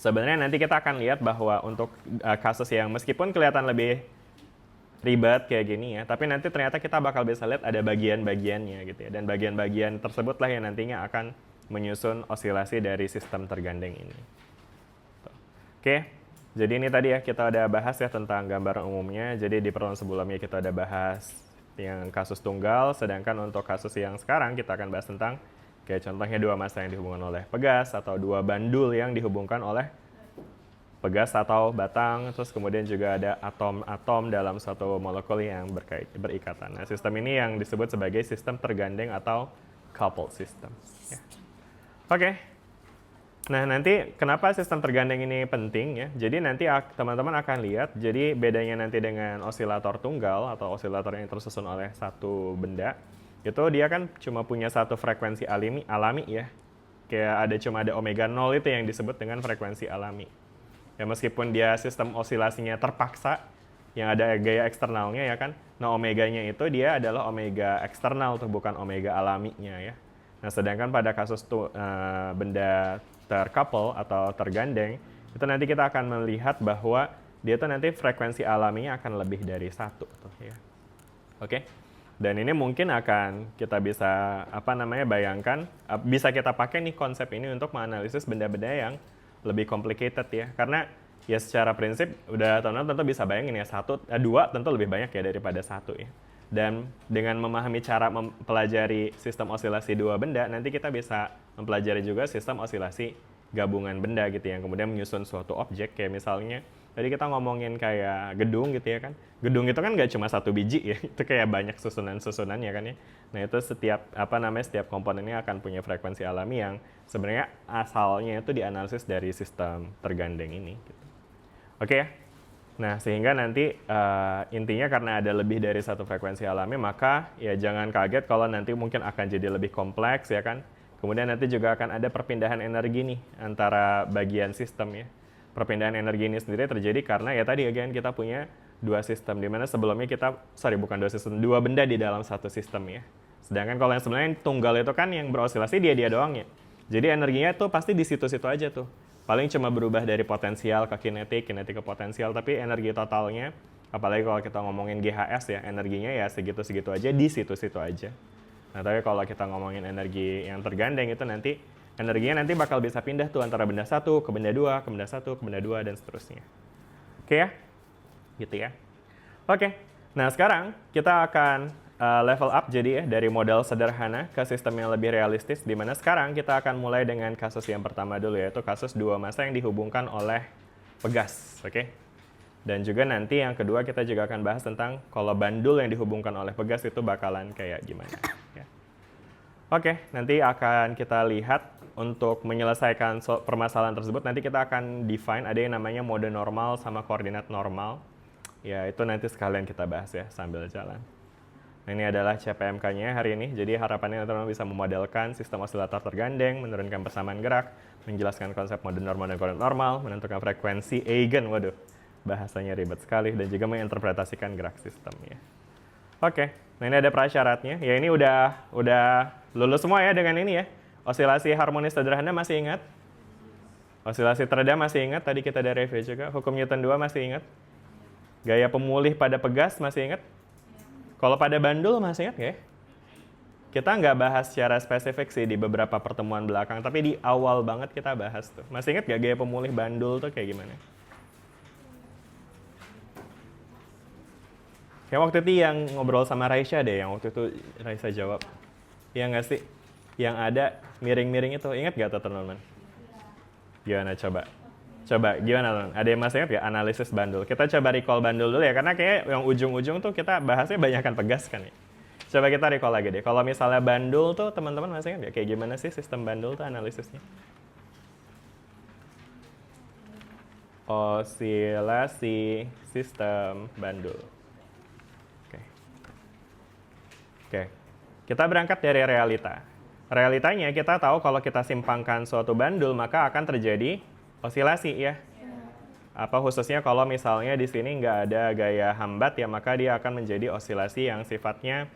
sebenarnya nanti kita akan lihat bahwa untuk kasus yang meskipun kelihatan lebih ribet kayak gini ya, tapi nanti ternyata kita bakal bisa lihat ada bagian-bagiannya gitu ya. Dan bagian-bagian tersebutlah yang nantinya akan menyusun osilasi dari sistem tergandeng ini. Oke, jadi ini tadi ya kita udah bahas ya tentang gambaran umumnya. Jadi di pertemuan sebelumnya kita udah bahas yang kasus tunggal, sedangkan untuk kasus yang sekarang kita akan bahas tentang kayak contohnya dua massa yang dihubungkan oleh pegas atau dua bandul yang dihubungkan oleh pegas atau batang, terus kemudian juga ada atom-atom dalam suatu molekul yang berikatan. Nah, sistem ini yang disebut sebagai sistem tergandeng atau coupled system. Ya. Oke. Nah, nanti kenapa sistem tergandeng ini penting ya? Jadi nanti teman-teman akan lihat, jadi bedanya nanti dengan osilator tunggal atau osilator yang tersusun oleh satu benda, itu dia kan cuma punya satu frekuensi alami ya. Kayak cuma ada omega 0 itu yang disebut dengan frekuensi alami. Ya meskipun dia sistem osilasinya terpaksa, yang ada gaya eksternalnya ya kan. Nah, omeganya itu dia adalah omega eksternal tuh, bukan omega alaminya ya. Nah, sedangkan pada kasus benda tercouple atau tergandeng, itu nanti kita akan melihat bahwa dia tuh nanti frekuensi alaminya akan lebih dari satu tuh ya. Oke. Dan ini mungkin akan kita bisa bayangkan, bisa kita pakai nih konsep ini untuk menganalisis benda-benda yang lebih complicated ya. Karena ya secara prinsip udah teman-teman tentu bisa bayangin ya, dua tentu lebih banyak ya daripada satu ya. Dan dengan memahami cara mempelajari sistem osilasi dua benda, nanti kita bisa mempelajari juga sistem osilasi gabungan benda gitu yang kemudian menyusun suatu objek. Kayak misalnya tadi kita ngomongin kayak gedung gitu ya kan. Gedung itu kan nggak cuma satu biji ya, itu kayak banyak susunan-susunannya kan ya. Nah, itu setiap setiap komponennya akan punya frekuensi alami yang sebenarnya asalnya itu dianalisis dari sistem tergandeng ini gitu. Oke ya. Nah, sehingga nanti intinya karena ada lebih dari satu frekuensi alami, maka ya jangan kaget kalau nanti mungkin akan jadi lebih kompleks ya kan. Kemudian nanti juga akan ada perpindahan energi nih antara bagian sistem ya. Perpindahan energi ini sendiri terjadi karena ya tadi again kita punya dua sistem, di mana sebelumnya bukan dua sistem, dua benda di dalam satu sistem ya. Sedangkan kalau yang sebenarnya tunggal itu kan yang berosilasi dia doang ya. Jadi energinya tuh pasti di situ-situ aja tuh. Paling cuma berubah dari potensial ke kinetik, kinetik ke potensial, tapi energi totalnya, apalagi kalau kita ngomongin GHS ya, energinya ya segitu-segitu aja, di situ-situ aja. Nah, tapi kalau kita ngomongin energi yang tergandeng itu nanti, energinya nanti bakal bisa pindah tuh antara benda satu ke benda dua, ke benda satu ke benda dua, dan seterusnya. Oke ya? Gitu ya. Oke, nah sekarang kita akan level up jadi ya, dari model sederhana ke sistem yang lebih realistis, di mana sekarang kita akan mulai dengan kasus yang pertama dulu, yaitu kasus dua massa yang dihubungkan oleh pegas. Oke? Dan juga nanti yang kedua kita juga akan bahas tentang kalau bandul yang dihubungkan oleh pegas itu bakalan kayak gimana. Ya. Oke, nanti akan kita lihat untuk menyelesaikan permasalahan tersebut, nanti kita akan define ada yang namanya mode normal sama koordinat normal. Ya, itu nanti sekalian kita bahas ya sambil jalan. Nah, ini adalah CPMK-nya hari ini. Jadi harapannya teman-teman bisa memodelkan sistem osilator tergandeng, menurunkan persamaan gerak, menjelaskan konsep mode normal dan koordinat normal, menentukan frekuensi eigen, waduh, bahasanya ribet sekali, dan juga menginterpretasikan gerak sistemnya. Oke, nah ini ada prasyaratnya. Ya ini udah lulus semua ya dengan ini ya. Osilasi harmonis sederhana masih ingat? Osilasi teredam masih ingat? Tadi kita ada review juga. Hukum Newton 2 masih ingat? Gaya pemulih pada pegas masih ingat? Kalau pada bandul masih ingat nggak ya? Kita nggak bahas secara spesifik sih di beberapa pertemuan belakang, tapi di awal banget kita bahas tuh. Masih ingat nggak gaya pemulih bandul tuh kayak gimana? Kayak waktu itu yang ngobrol sama Raisya deh, yang waktu itu Raisya jawab. Iya nggak sih? Yang ada miring-miring itu, ingat nggak tuh teman-teman? Gimana coba? Coba gimana teman? Ada yang masih ingat nggak analisis bandul? Kita coba recall bandul dulu ya, karena kayak yang ujung-ujung tuh kita bahasnya banyakkan pegas kan ya. Coba kita recall lagi deh. Kalau misalnya bandul tuh teman-teman masih ingat nggak? Kayak gimana sih sistem bandul tuh analisisnya? Osilasi sistem bandul. Oke. Kita berangkat dari realita. Realitanya kita tahu kalau kita simpangkan suatu bandul maka akan terjadi osilasi ya. Apa khususnya kalau misalnya di sini nggak ada gaya hambat ya, maka dia akan menjadi osilasi yang sifatnya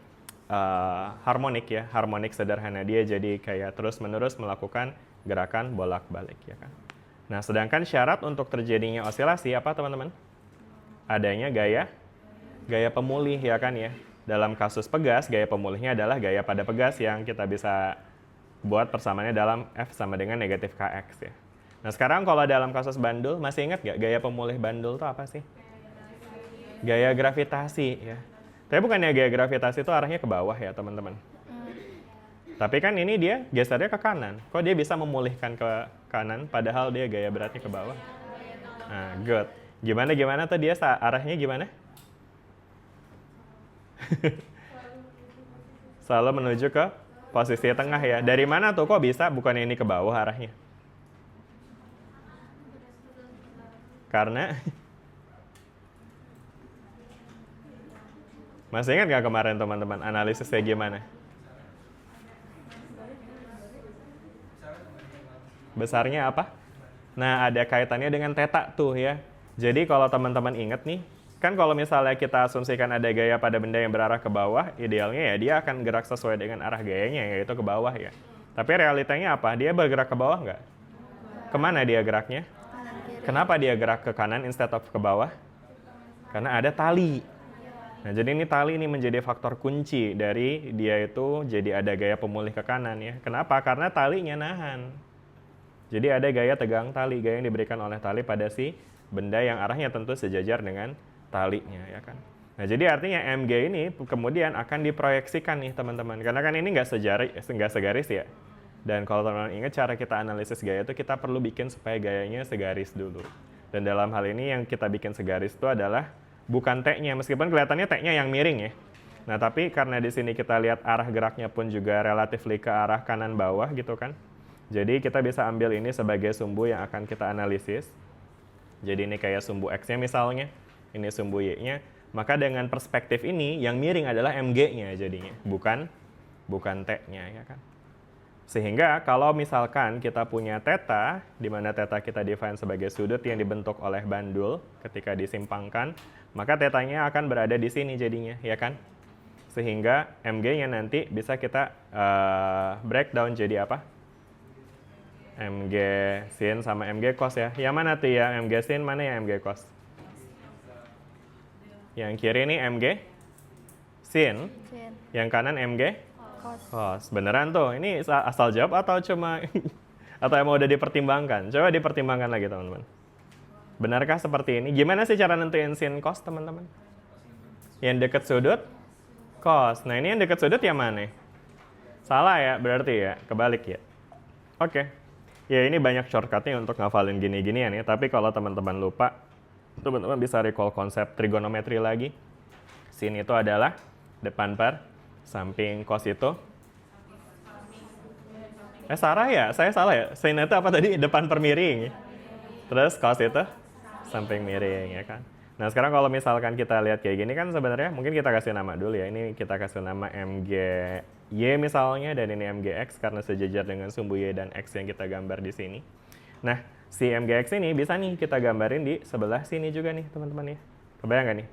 harmonik ya, harmonik sederhana. Dia jadi kayak terus-menerus melakukan gerakan bolak-balik ya kan. Nah, sedangkan syarat untuk terjadinya osilasi apa teman-teman? Adanya gaya pemulih ya kan ya. Dalam kasus pegas, gaya pemulihnya adalah gaya pada pegas yang kita bisa buat persamaannya dalam F sama dengan negatif Kx ya. Nah sekarang kalau dalam kasus bandul, masih ingat nggak gaya pemulih bandul itu apa sih? Gaya gravitasi ya. Tapi bukannya gaya gravitasi itu arahnya ke bawah ya teman-teman. Tapi kan ini dia gesernya ke kanan. Kok dia bisa memulihkan ke kanan padahal dia gaya beratnya ke bawah? Nah good. Gimana tuh dia arahnya gimana? Selalu menuju ke posisi tengah ya. Dari mana tuh kok bisa bukannya ini ke bawah arahnya? Karena masih ingat nggak kemarin teman-teman analisisnya gimana? Besarnya apa? Nah ada kaitannya dengan theta tuh ya. Jadi kalau teman-teman ingat nih, kan kalau misalnya kita asumsikan ada gaya pada benda yang berarah ke bawah, idealnya ya dia akan gerak sesuai dengan arah gayanya, yaitu ke bawah ya. Tapi realitanya apa? Dia bergerak ke bawah nggak? Kemana dia geraknya? Kenapa dia gerak ke kanan instead of ke bawah? Karena ada tali. Nah, jadi ini tali ini menjadi faktor kunci dari dia itu jadi ada gaya pemulih ke kanan ya. Kenapa? Karena talinya nahan. Jadi ada gaya tegang tali, gaya yang diberikan oleh tali pada si benda yang arahnya tentu sejajar dengan talinya ya kan. Nah jadi artinya MG ini kemudian akan diproyeksikan nih teman-teman, karena kan ini nggak segaris ya. Dan kalau teman-teman ingat cara kita analisis gaya itu kita perlu bikin supaya gayanya segaris dulu. Dan dalam hal ini yang kita bikin segaris itu adalah bukan T-nya, meskipun kelihatannya T-nya yang miring ya. Nah tapi karena di sini kita lihat arah geraknya pun juga relatif ke arah kanan bawah gitu kan. Jadi kita bisa ambil ini sebagai sumbu yang akan kita analisis. Jadi ini kayak sumbu X-nya misalnya. ini sumbu Y-nya. Maka dengan perspektif ini, yang miring adalah MG-nya jadinya, bukan T-nya, ya kan? Sehingga kalau misalkan kita punya theta, di mana theta kita define sebagai sudut yang dibentuk oleh bandul ketika disimpangkan, maka theta-nya akan berada di sini jadinya, ya kan? Sehingga MG-nya nanti bisa kita breakdown jadi apa? MG sin sama MG cos ya. Yang mana tuh ya MG sin, mana ya MG cos? Yang kiri ini MG sin, Sin. yang kanan MG Cos. cos. Beneran tuh, ini asal jawab atau cuma atau emang udah dipertimbangkan? Coba dipertimbangkan lagi teman-teman. Benarkah seperti ini? Gimana sih cara nentuin sin cos teman-teman? Yang dekat sudut cos. Nah ini yang dekat sudut yang mana? Salah ya berarti ya, kebalik ya. Oke. Ya ini banyak shortcutnya untuk ngafalin gini-ginian ya. Tapi kalau teman-teman lupa, teman-teman bisa recall konsep trigonometri lagi. Sin itu adalah depan per samping, cos itu. Sarah ya? Saya salah ya? Sin itu apa tadi? Depan per miring. Terus cos itu samping miring ya kan. Nah sekarang kalau misalkan kita lihat kayak gini kan sebenarnya mungkin kita kasih nama dulu ya. Ini kita kasih nama MGY misalnya dan ini MGX karena sejajar dengan sumbu Y dan X yang kita gambar di sini. Nah si MGX ini bisa nih kita gambarin di sebelah sini juga nih teman-teman ya. Kebayang nggak nih?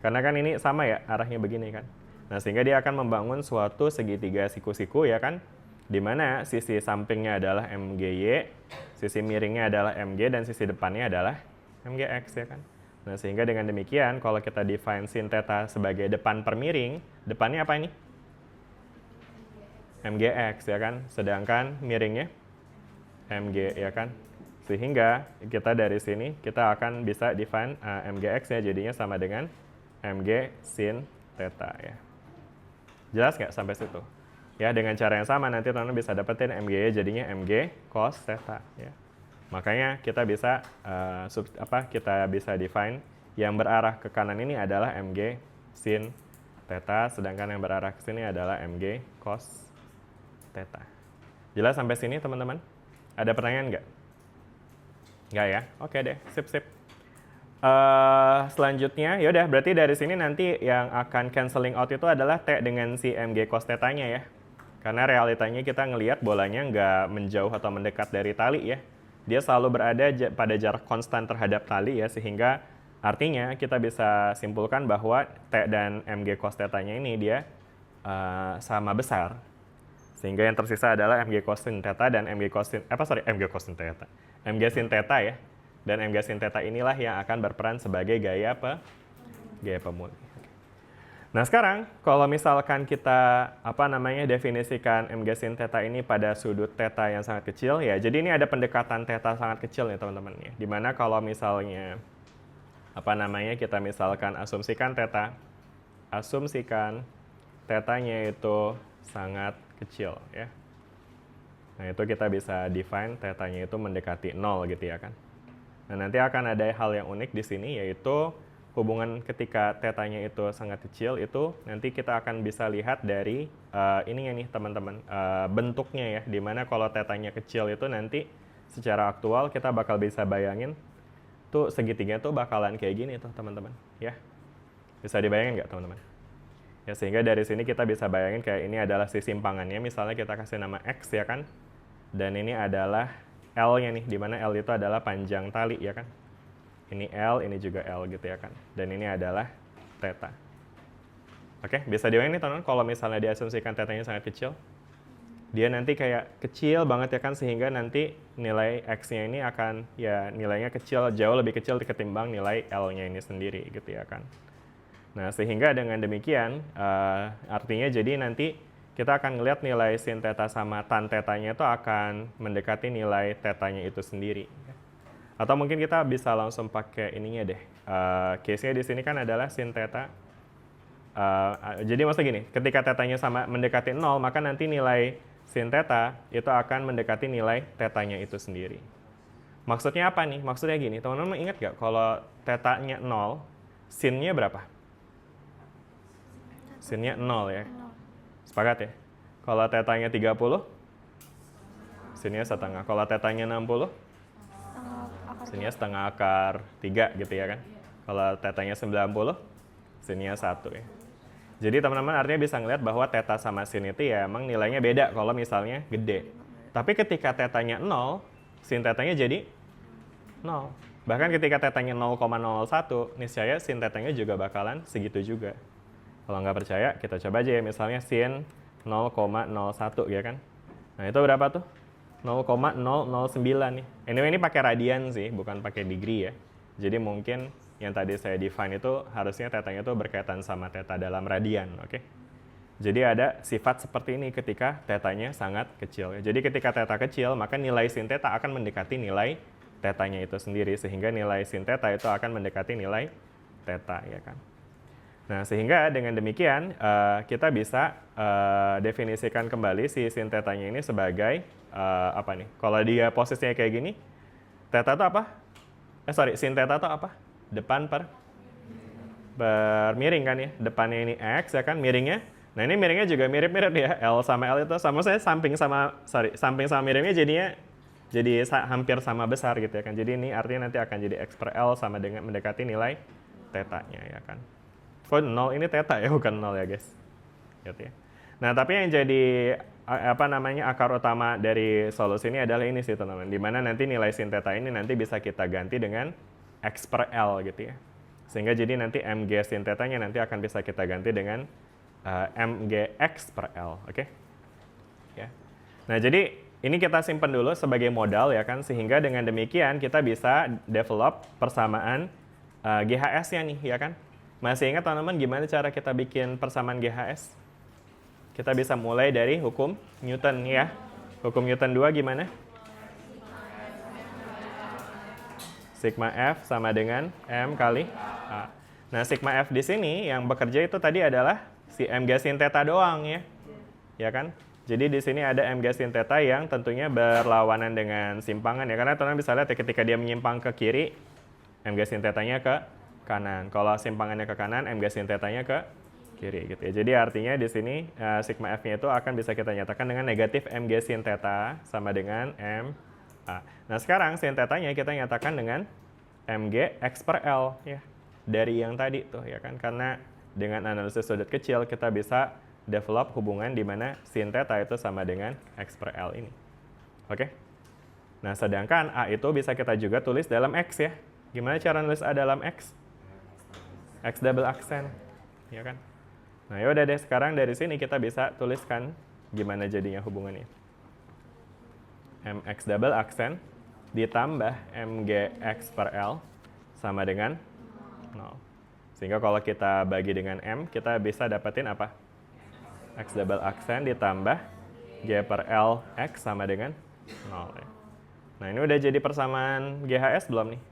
Karena kan ini sama ya arahnya begini kan. Nah sehingga dia akan membangun suatu segitiga siku-siku ya kan. Di mana sisi sampingnya adalah MGY, sisi miringnya adalah MG dan sisi depannya adalah MGX ya kan. Nah sehingga dengan demikian kalau kita define sin theta sebagai depan per miring, depannya apa ini? MGX ya kan. Sedangkan miringnya MG ya kan. Sehingga kita dari sini kita akan bisa define MGX-nya jadinya sama dengan MG sin theta ya. Jelas nggak sampai situ? Ya dengan cara yang sama nanti teman-teman bisa dapetin MG jadinya MG cos theta ya. Makanya kita bisa kita bisa define yang berarah ke kanan ini adalah MG sin theta, sedangkan yang berarah ke sini adalah MG cos theta. Jelas sampai sini teman-teman? Ada pertanyaan nggak? Nggak ya? Oke deh, sip. Selanjutnya, yaudah berarti dari sini nanti yang akan cancelling out itu adalah T dengan si MG cos theta-nya ya. Karena realitanya kita ngelihat bolanya nggak menjauh atau mendekat dari tali ya. Dia selalu berada pada jarak konstan terhadap tali ya, sehingga artinya kita bisa simpulkan bahwa T dan MG cos theta-nya ini dia sama besar. Sehingga yang tersisa adalah MG cos sin theta dan MG sin theta ya. Dan MG sin theta inilah yang akan berperan sebagai gaya pemulih. Nah sekarang kalau misalkan kita definisikan MG sin theta ini pada sudut theta yang sangat kecil ya. Jadi ini ada pendekatan theta sangat kecil nih teman-teman ya. Dimana kalau misalnya kita misalkan asumsikan tetanya itu sangat kecil ya. Nah itu kita bisa define tetanya itu mendekati 0 gitu ya kan. Nah nanti akan ada hal yang unik di sini yaitu hubungan ketika tetanya itu sangat kecil itu nanti kita akan bisa lihat dari ininya nih teman-teman, bentuknya ya, dimana kalau tetanya kecil itu nanti secara aktual kita bakal bisa bayangin tuh segitiga tuh bakalan kayak gini tuh teman-teman ya. Bisa dibayangin nggak teman-teman? Ya sehingga dari sini kita bisa bayangin kayak ini adalah si simpangannya, misalnya kita kasih nama X ya kan, dan ini adalah L-nya nih, dimana L itu adalah panjang tali ya kan. Ini L, ini juga L gitu ya kan. Dan ini adalah theta. Oke, bisa dibayangin nih teman-teman kalau misalnya diasumsikan tetanya sangat kecil. Dia nanti kayak kecil banget ya kan, sehingga nanti nilai X-nya ini akan ya nilainya kecil, jauh lebih kecil ketimbang nilai L-nya ini sendiri gitu ya kan. Nah, sehingga dengan demikian artinya jadi nanti kita akan ngelihat nilai sin theta sama tan tetanya itu akan mendekati nilai tetanya itu sendiri. Atau mungkin kita bisa langsung pakai ininya deh. Case-nya di sini kan adalah sin theta. Jadi maksudnya gini, ketika tetanya sama mendekati 0, maka nanti nilai sin theta itu akan mendekati nilai tetanya itu sendiri. Maksudnya apa nih? Maksudnya gini, teman-teman ingat nggak kalau tetanya 0, sin-nya berapa? Sin-nya 0 ya. Sepakat ya? Kalau tetanya 30, sin-nya setengah. Kalau tetanya 60, sin-nya setengah akar 3 gitu ya kan. Kalau tetanya 90, sinnya 1 ya. Jadi teman-teman artinya bisa ngeliat bahwa theta sama sin itu ya emang nilainya beda kalau misalnya gede. Tapi ketika tetanya 0, sin tetanya jadi 0. Bahkan ketika tetanya 0,01, niscaya sin tetanya juga bakalan segitu juga. Kalau nggak percaya, kita coba aja ya, misalnya sin 0,01 ya kan. Nah itu berapa tuh? 0,009 nih. Anyway ini pakai radian sih, bukan pakai degree ya. Jadi mungkin yang tadi saya define itu harusnya tetanya itu berkaitan sama theta dalam radian, oke? Jadi ada sifat seperti ini ketika tetanya sangat kecil. Jadi ketika theta kecil, maka nilai sin theta akan mendekati nilai tetanya itu sendiri, sehingga nilai sin theta itu akan mendekati nilai theta, ya kan? Nah, sehingga dengan demikian kita bisa definisikan kembali si sin tetanya ini sebagai apa nih? Kalau dia posisinya kayak gini, theta itu apa? Sin theta itu apa? Depan per miring kan ya. Depannya ini X ya kan, miringnya. Nah, ini miringnya juga mirip-mirip ya. L sama L itu sama, saya samping sama miringnya jadinya jadi hampir sama besar gitu ya kan. Jadi ini artinya nanti akan jadi X per L sama dengan mendekati nilai tetanya ya kan. Kok 0 ini theta ya, bukan 0 ya guys. Gitu ya. Nah, tapi yang jadi akar utama dari solusi ini adalah ini sih teman-teman. Dimana nanti nilai sin theta ini nanti bisa kita ganti dengan X per L gitu ya. Sehingga jadi nanti Mg sin tetanya nanti akan bisa kita ganti dengan Mgx per L, oke? Ya. Nah, jadi ini kita simpan dulu sebagai modal ya kan, sehingga dengan demikian kita bisa develop persamaan GHS-nya nih ya kan. Masih ingat teman-teman gimana cara kita bikin persamaan GHS? Kita bisa mulai dari hukum Newton ya. Hukum Newton 2 gimana? Sigma F sama dengan M kali A. Nah, sigma F di sini yang bekerja itu tadi adalah si Mg sin theta doang ya. Ya kan? Jadi di sini ada Mg sin theta yang tentunya berlawanan dengan simpangan ya. Karena teman-teman bisa lihat ya, ketika dia menyimpang ke kiri, Mg sin tetanya ke kanan. Kalau simpangannya ke kanan, Mg sin tetanya ke kiri gitu ya. Jadi artinya di sini sigma F-nya itu akan bisa kita nyatakan dengan negatif Mg sin theta sama dengan M A. Nah, sekarang sin tetanya kita nyatakan dengan Mg X per L ya. Dari yang tadi tuh ya kan. Karena dengan analisis sudut kecil kita bisa develop hubungan di mana sin theta itu sama dengan X per L ini. Oke? Nah, sedangkan A itu bisa kita juga tulis dalam X ya. Gimana cara nulis A dalam X? X double aksen. Ya kan? Nah, yaudah deh, sekarang dari sini kita bisa tuliskan gimana jadinya hubungannya. Mx double aksen ditambah Mgx per L sama dengan 0. Sehingga kalau kita bagi dengan M, kita bisa dapetin apa? X double aksen ditambah G per L X sama dengan 0. Ya. Nah, ini udah jadi persamaan GHS belum nih?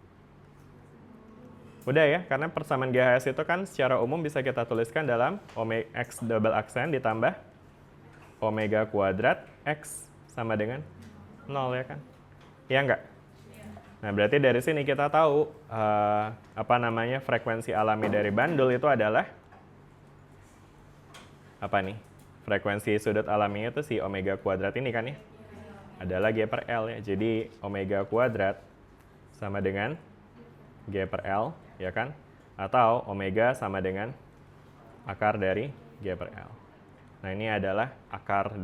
Udah ya, karena persamaan GHS itu kan secara umum bisa kita tuliskan dalam X double aksen ditambah omega kuadrat X sama dengan 0 ya kan? Iya enggak? Nah, berarti dari sini kita tahu frekuensi alami dari bandul itu adalah apa nih? Frekuensi sudut alaminya itu si omega kuadrat ini kan ya? Adalah G per L ya. Jadi omega kuadrat sama dengan G per L ya kan? Atau omega sama dengan akar dari G per L. Nah, ini adalah akar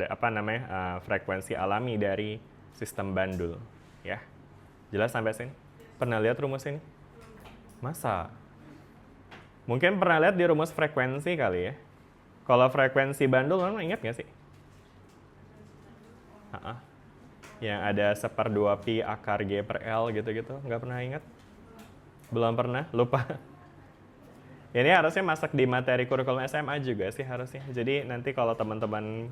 frekuensi alami dari sistem bandul, ya. Jelas sampai sini? Pernah lihat rumus ini? Masa? Mungkin pernah lihat di rumus frekuensi kali ya. Kalau frekuensi bandul, kamu ingat nggak sih? Yang ada 1/2 pi akar G per L gitu-gitu, nggak pernah ingat? Belum pernah? Lupa? Ini harusnya masuk di materi kurikulum SMA juga sih harusnya. Jadi nanti kalau teman-teman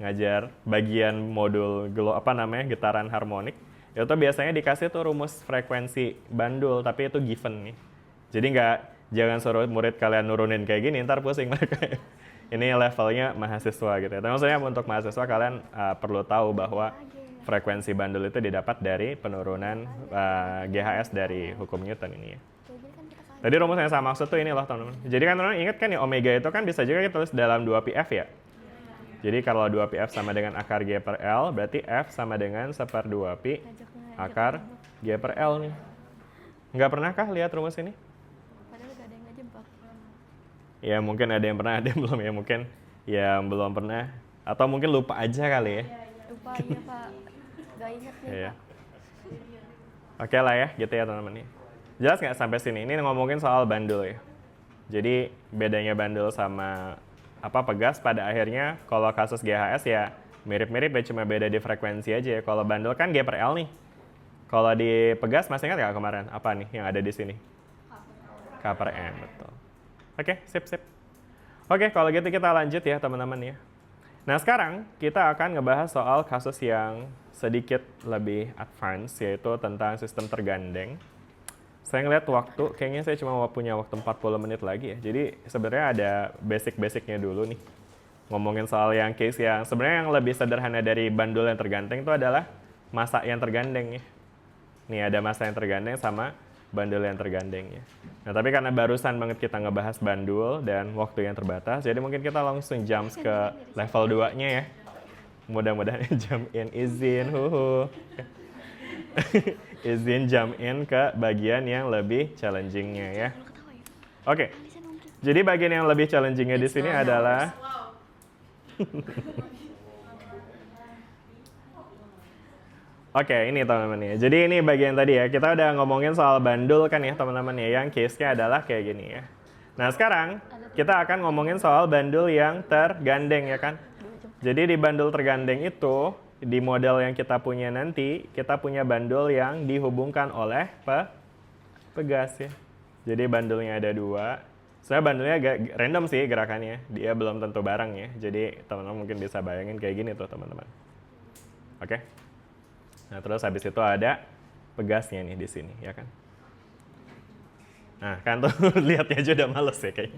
ngajar bagian modul getaran harmonik, itu biasanya dikasih tuh rumus frekuensi bandul, tapi itu given nih. Jadi jangan suruh murid kalian nurunin kayak gini, ntar pusing mereka. Ini levelnya mahasiswa gitu ya. Tapi maksudnya untuk mahasiswa kalian perlu tahu bahwa frekuensi bandul itu didapat dari penurunan GHS dari hukum Newton ini ya. Tadi rumus yang saya maksud tuh ini loh teman-teman. Jadi kan teman-teman ingat kan ya, omega itu kan bisa juga kita tulis dalam 2πf ya. Jadi kalau 2πf sama dengan akar G per L, berarti F sama dengan 1/2 pi akar G per L nih. Nggak pernahkah lihat rumus ini? Ya mungkin ada yang pernah, ada yang belum ya. Mungkin yang belum pernah. Atau mungkin lupa aja kali ya. Lupa iya Pak. Gak inget nih Iya. Pak. Oke lah ya, gitu ya teman-teman. Jelas nggak sampai sini? Ini ngomongin soal bandul ya. Jadi bedanya bandul sama pegas pada akhirnya kalau kasus GHS ya mirip-mirip ya, cuma beda di frekuensi aja ya. Kalau bandul kan G per L nih. Kalau di pegas masih ingat nggak kemarin apa nih yang ada di sini? K per M, betul. Oke, sip. Oke, kalau gitu kita lanjut ya teman-teman ya. Nah sekarang kita akan ngebahas soal kasus yang sedikit lebih advance, yaitu tentang sistem tergandeng. Saya ngeliat waktu, kayaknya saya cuma punya waktu 40 menit lagi ya. Jadi sebenarnya ada basic-basicnya dulu nih. Ngomongin soal yang case yang sebenarnya yang lebih sederhana dari bandul yang tergandeng itu adalah massa yang tergandeng ya. Nih ada massa yang tergandeng sama bandul yang tergandeng ya. Nah tapi karena barusan banget kita ngebahas bandul dan waktu yang terbatas, jadi mungkin kita langsung jump ke level 2-nya ya. Mudah-mudahan jump in, izin, izin jump in ke bagian yang lebih challenging-nya ya. Oke, jadi bagian yang lebih challenging-nya di sini adalah Oke, ini teman-teman ya. Jadi ini bagian tadi ya, kita udah ngomongin soal bandul kan ya teman-teman ya, yang case-nya adalah kayak gini ya. Nah sekarang kita akan ngomongin soal bandul yang tergandeng ya kan. Jadi di bandul tergandeng itu, di model yang kita punya nanti, kita punya bandul yang dihubungkan oleh pegas ya. Jadi bandulnya ada dua. Sebenarnya bandulnya agak random sih gerakannya, dia belum tentu bareng ya. Jadi teman-teman mungkin bisa bayangin kayak gini tuh teman-teman. Oke. Nah, terus habis itu ada pegasnya nih di sini, ya kan? Nah, kan tuh lihatnya aja udah males ya kayaknya.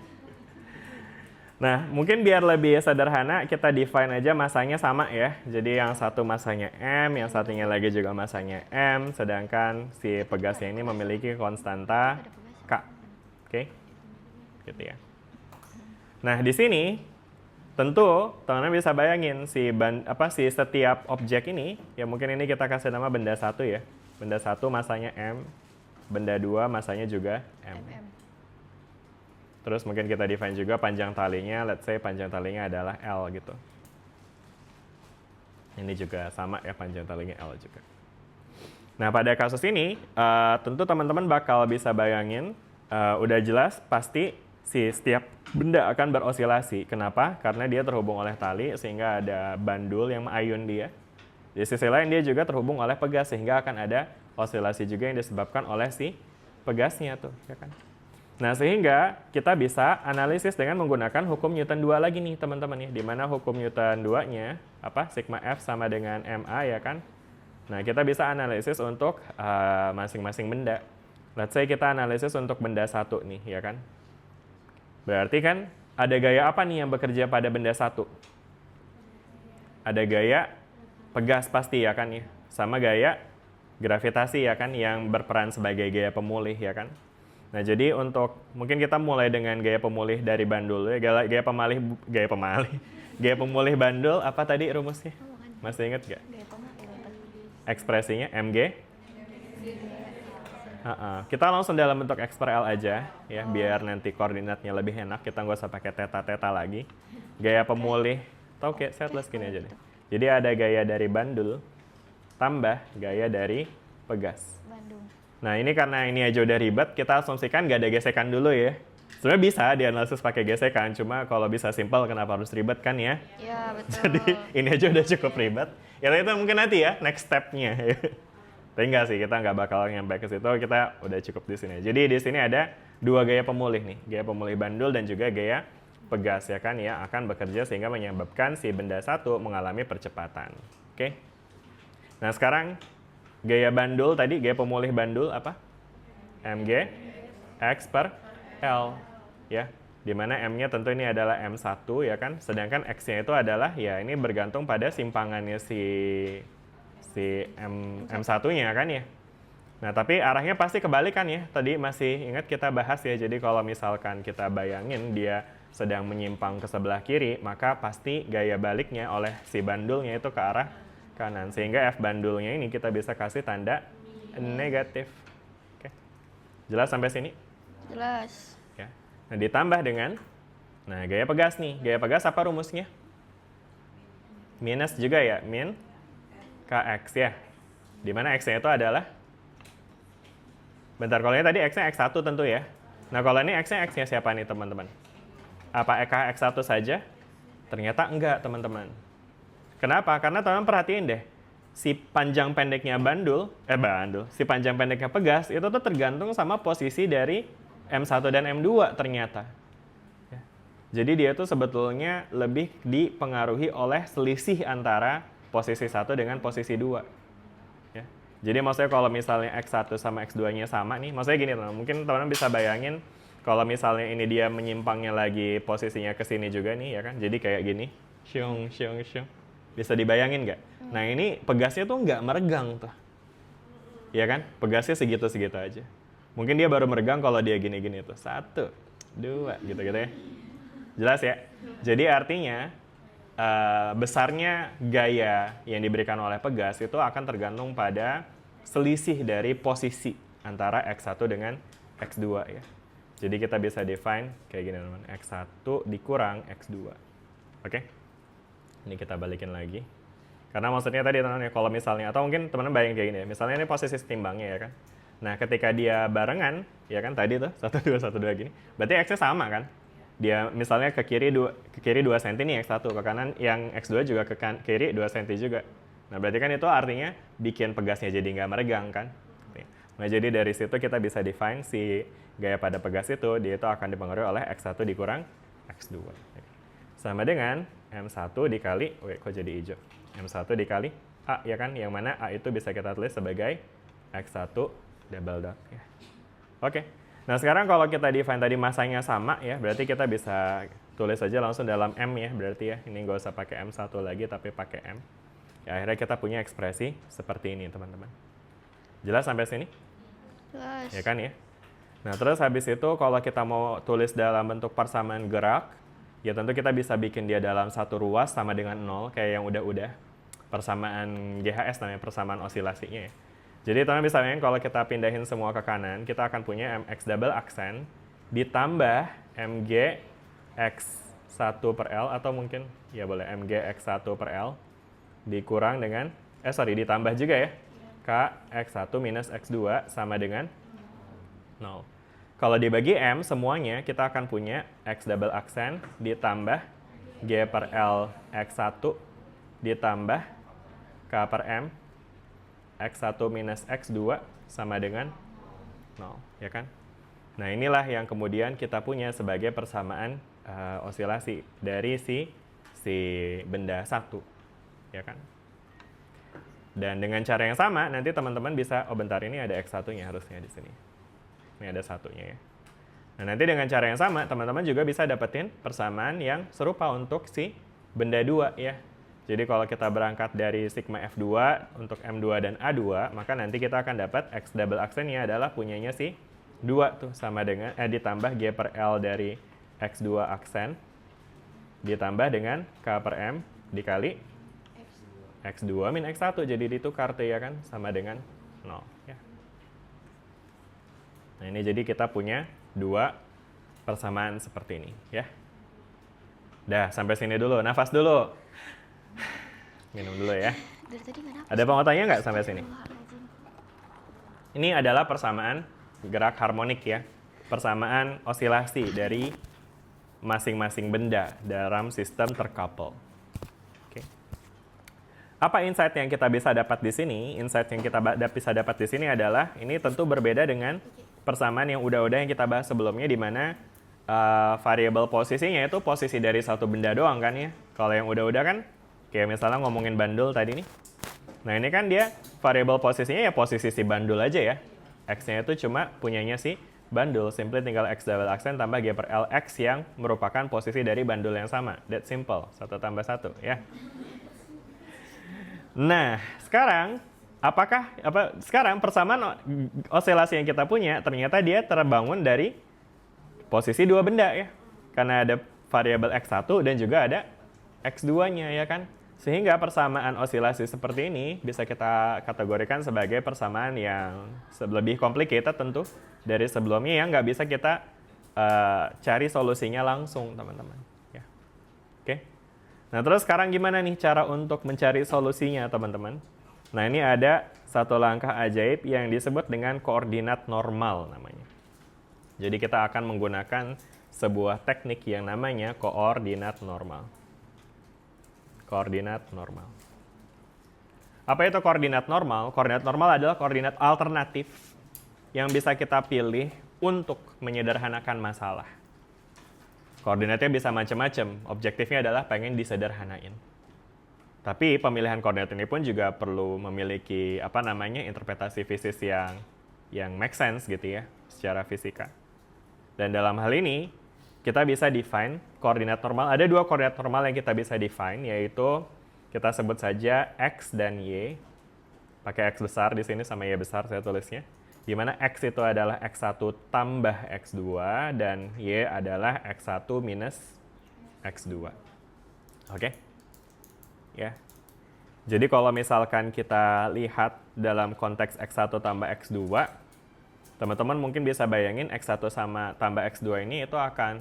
Nah, mungkin biar lebih sederhana, kita define aja masanya sama ya. Jadi yang satu masanya M, yang satunya lagi juga masanya M, sedangkan si pegasnya ini memiliki konstanta K. Oke? Gitu ya. Nah, di sini tentu teman-teman bisa bayangin si setiap objek ini, ya mungkin ini kita kasih nama benda 1 ya. Benda 1 masanya M, benda 2 masanya juga M. Terus mungkin kita define juga panjang talinya, let's say panjang talinya adalah L gitu. Ini juga sama ya, panjang talinya L juga. Nah pada kasus ini, tentu teman-teman bakal bisa bayangin, udah jelas pasti setiap benda akan berosilasi. Kenapa? Karena dia terhubung oleh tali sehingga ada bandul yang mengayun dia. Di sisi lain dia juga terhubung oleh pegas sehingga akan ada osilasi juga yang disebabkan oleh si pegasnya tuh, ya kan? Nah, sehingga kita bisa analisis dengan menggunakan hukum Newton 2 lagi nih, teman-teman ya. Di mana hukum Newton 2-nya sigma F sama dengan MA ya kan? Nah, kita bisa analisis untuk masing-masing benda. Let's say kita analisis untuk benda 1 nih, ya kan? Berarti kan ada gaya apa nih yang bekerja pada benda 1? Ada gaya pegas pasti ya kan ya, sama gaya gravitasi ya kan yang berperan sebagai gaya pemulih ya kan. Nah jadi untuk mungkin kita mulai dengan gaya pemulih dari bandul ya, gaya pemulih bandul apa tadi rumusnya? Masih ingat gak? Ekspresinya Mg. Kita langsung dalam bentuk X per L aja ya, biar nanti koordinatnya lebih enak. Kita nggak usah pakai teta lagi. Gaya pemulih, tau kayak saya tulis gini aja deh. Jadi ada gaya dari bandul tambah gaya dari pegas. Nah ini karena ini aja udah ribet, kita asumsikan nggak ada gesekan dulu ya. Sebenarnya bisa dianalisis pakai gesekan, cuma kalau bisa simpel kenapa harus ribet kan ya? Iya betul. Jadi ini aja udah cukup ribet. Ya itu mungkin nanti ya next step-nya. Tapi enggak sih, kita nggak bakal nyampe ke situ, kita udah cukup di sini. Jadi di sini ada dua gaya pemulih nih, gaya pemulih bandul dan juga gaya pegas ya kan ya, akan bekerja sehingga menyebabkan si benda 1 mengalami percepatan. Oke. Nah sekarang gaya bandul tadi, gaya pemulih bandul apa? Mg X per L ya. Dimana M-nya tentu ini adalah M1 ya kan, sedangkan X-nya itu adalah ya ini bergantung pada simpangannya si M1-nya kan ya. Nah, tapi arahnya pasti kebalikan ya. Tadi masih ingat kita bahas ya. Jadi kalau misalkan kita bayangin dia sedang menyimpang ke sebelah kiri, maka pasti gaya baliknya oleh si bandulnya itu ke arah kanan. Sehingga F bandulnya ini kita bisa kasih tanda negatif. Oke. Jelas sampai sini? Jelas. Ya. Nah, ditambah dengan Nah, gaya pegas nih. Gaya pegas apa rumusnya? Minus juga ya, min Kx ya. Dimana X-nya itu adalah, bentar, kalau ini tadi X-nya X1 tentu ya. Nah, kalau ini X-nya X-nya siapa nih teman-teman? Apa X1 saja? Ternyata enggak teman-teman. Kenapa? Karena teman-teman perhatiin deh, si panjang pendeknya si panjang pendeknya pegas itu tuh tergantung sama posisi dari M1 dan M2 ternyata. Ya. Jadi dia tuh sebetulnya lebih dipengaruhi oleh selisih antara posisi 1 dengan posisi 2. Ya. Jadi maksudnya kalau misalnya X1 sama X2-nya sama nih, maksudnya gini teman, mungkin teman-teman bisa bayangin kalau misalnya ini dia menyimpangnya lagi posisinya ke sini juga nih ya kan. Jadi kayak gini. Syung. Bisa dibayangin nggak? Nah ini pegasnya tuh nggak meregang tuh. Ya kan? Pegasnya segitu-segitu aja. Mungkin dia baru meregang kalau dia gini-gini tuh. 1, 2, gitu-gitu ya. Jelas ya? Jadi artinya besarnya gaya yang diberikan oleh pegas itu akan tergantung pada selisih dari posisi antara X1 dengan X2 ya. Jadi kita bisa define kayak gini teman-teman. X1 dikurang X2. Oke? Ini kita balikin lagi. Karena maksudnya tadi teman-teman ya, kalau misalnya, atau mungkin teman-teman bayangin kayak gini ya. Misalnya ini posisi setimbangnya ya kan. Nah ketika dia barengan, ya kan tadi tuh 1, 2 gini. Berarti X-nya sama kan. Dia misalnya ke kiri 2 cm nih X1, ke kanan yang X2 juga ke kiri 2 cm juga. Nah berarti kan itu artinya bikin pegasnya jadi nggak meregang kan. Nah jadi dari situ kita bisa define si gaya pada pegas itu, dia itu akan dipengaruhi oleh X1 dikurang X2. Sama dengan M1 dikali, kok jadi hijau? M1 dikali A ya kan, yang mana A itu bisa kita tulis sebagai X1 double dot ya. Oke. Nah sekarang kalau kita define tadi masanya sama ya, berarti kita bisa tulis aja langsung dalam M ya, berarti ya. Ini nggak usah pakai M1 lagi, tapi pakai M. Ya, akhirnya kita punya ekspresi seperti ini teman-teman. Jelas sampai sini? Jelas. Ya kan ya? Nah terus habis itu kalau kita mau tulis dalam bentuk persamaan gerak, ya tentu kita bisa bikin dia dalam satu ruas sama dengan 0, kayak yang udah-udah. Persamaan GHS namanya, persamaan osilasinya ya. Jadi teman-teman bisa bayangin kalau kita pindahin semua ke kanan, kita akan punya MX double aksen ditambah MG X1 per L, atau mungkin ya boleh MG X1 per L dikurang dengan, ditambah juga ya, K X1 minus X2 sama dengan 0. Kalau dibagi M semuanya, kita akan punya X double aksen ditambah G per L X1 ditambah K per M X1 minus X2 sama dengan 0, ya kan? Nah inilah yang kemudian kita punya sebagai persamaan osilasi dari si benda satu, ya kan? Dan dengan cara yang sama, nanti teman-teman bisa, bentar, ini ada X1-nya harusnya di sini. Ini ada satunya ya. Nah nanti dengan cara yang sama, teman-teman juga bisa dapetin persamaan yang serupa untuk si benda 2 ya. Jadi kalau kita berangkat dari sigma F2 untuk M2 dan A2, maka nanti kita akan dapat X double aksennya adalah punyanya si 2 tuh, sama dengan ditambah G per L dari X2 aksen ditambah dengan K per M dikali X2 min X1, jadi ditukar tuh ya kan, sama dengan 0 ya. Nah ini jadi kita punya 2 persamaan seperti ini ya. Dah, sampai sini dulu, nafas dulu. Minum dulu ya. Dari tadi nggak nafas. Ada yang mau tanya nggak sampai sini? Ini adalah persamaan gerak harmonik ya. Persamaan osilasi dari masing-masing benda dalam sistem tercouple. Oke. Apa insight yang kita bisa dapat di sini? Insight yang kita bisa dapat di sini adalah ini tentu berbeda dengan persamaan yang udah-udah yang kita bahas sebelumnya, di mana variabel posisinya itu posisi dari satu benda doang kan ya. Kalau yang udah-udah kan kayak misalnya ngomongin bandul tadi nih. Nah ini kan dia variabel posisinya ya posisi si bandul aja ya. X-nya itu cuma punyanya si bandul. Simply tinggal X double aksen tambah G per L X yang merupakan posisi dari bandul yang sama. That simple. 1 tambah 1 ya. Nah sekarang sekarang persamaan osilasi yang kita punya ternyata dia terbangun dari posisi 2 benda ya. Karena ada variabel X1 dan juga ada X2-nya ya kan. Sehingga persamaan osilasi seperti ini bisa kita kategorikan sebagai persamaan yang lebih complicated tentu dari sebelumnya, yang nggak bisa kita cari solusinya langsung, teman-teman. Ya. Oke. Nah, terus sekarang gimana nih cara untuk mencari solusinya, teman-teman? Nah, ini ada satu langkah ajaib yang disebut dengan koordinat normal namanya. Jadi kita akan menggunakan sebuah teknik yang namanya koordinat normal. Koordinat normal. Apa itu koordinat normal? Koordinat normal adalah koordinat alternatif yang bisa kita pilih untuk menyederhanakan masalah. Koordinatnya bisa macam-macam. Objektifnya adalah pengen disederhanain. Tapi pemilihan koordinat ini pun juga perlu memiliki interpretasi fisis yang make sense gitu ya, secara fisika. Dan dalam hal ini kita bisa define koordinat normal. Ada dua koordinat normal yang kita bisa define, yaitu kita sebut saja X dan Y. Pakai X besar di sini sama Y besar saya tulisnya. Di mana X itu adalah X1 tambah X2 dan Y adalah X1 minus X2. Oke? Ya. Jadi kalau misalkan kita lihat dalam konteks X1 tambah X2, teman-teman mungkin bisa bayangin X1 sama tambah X2 ini itu akan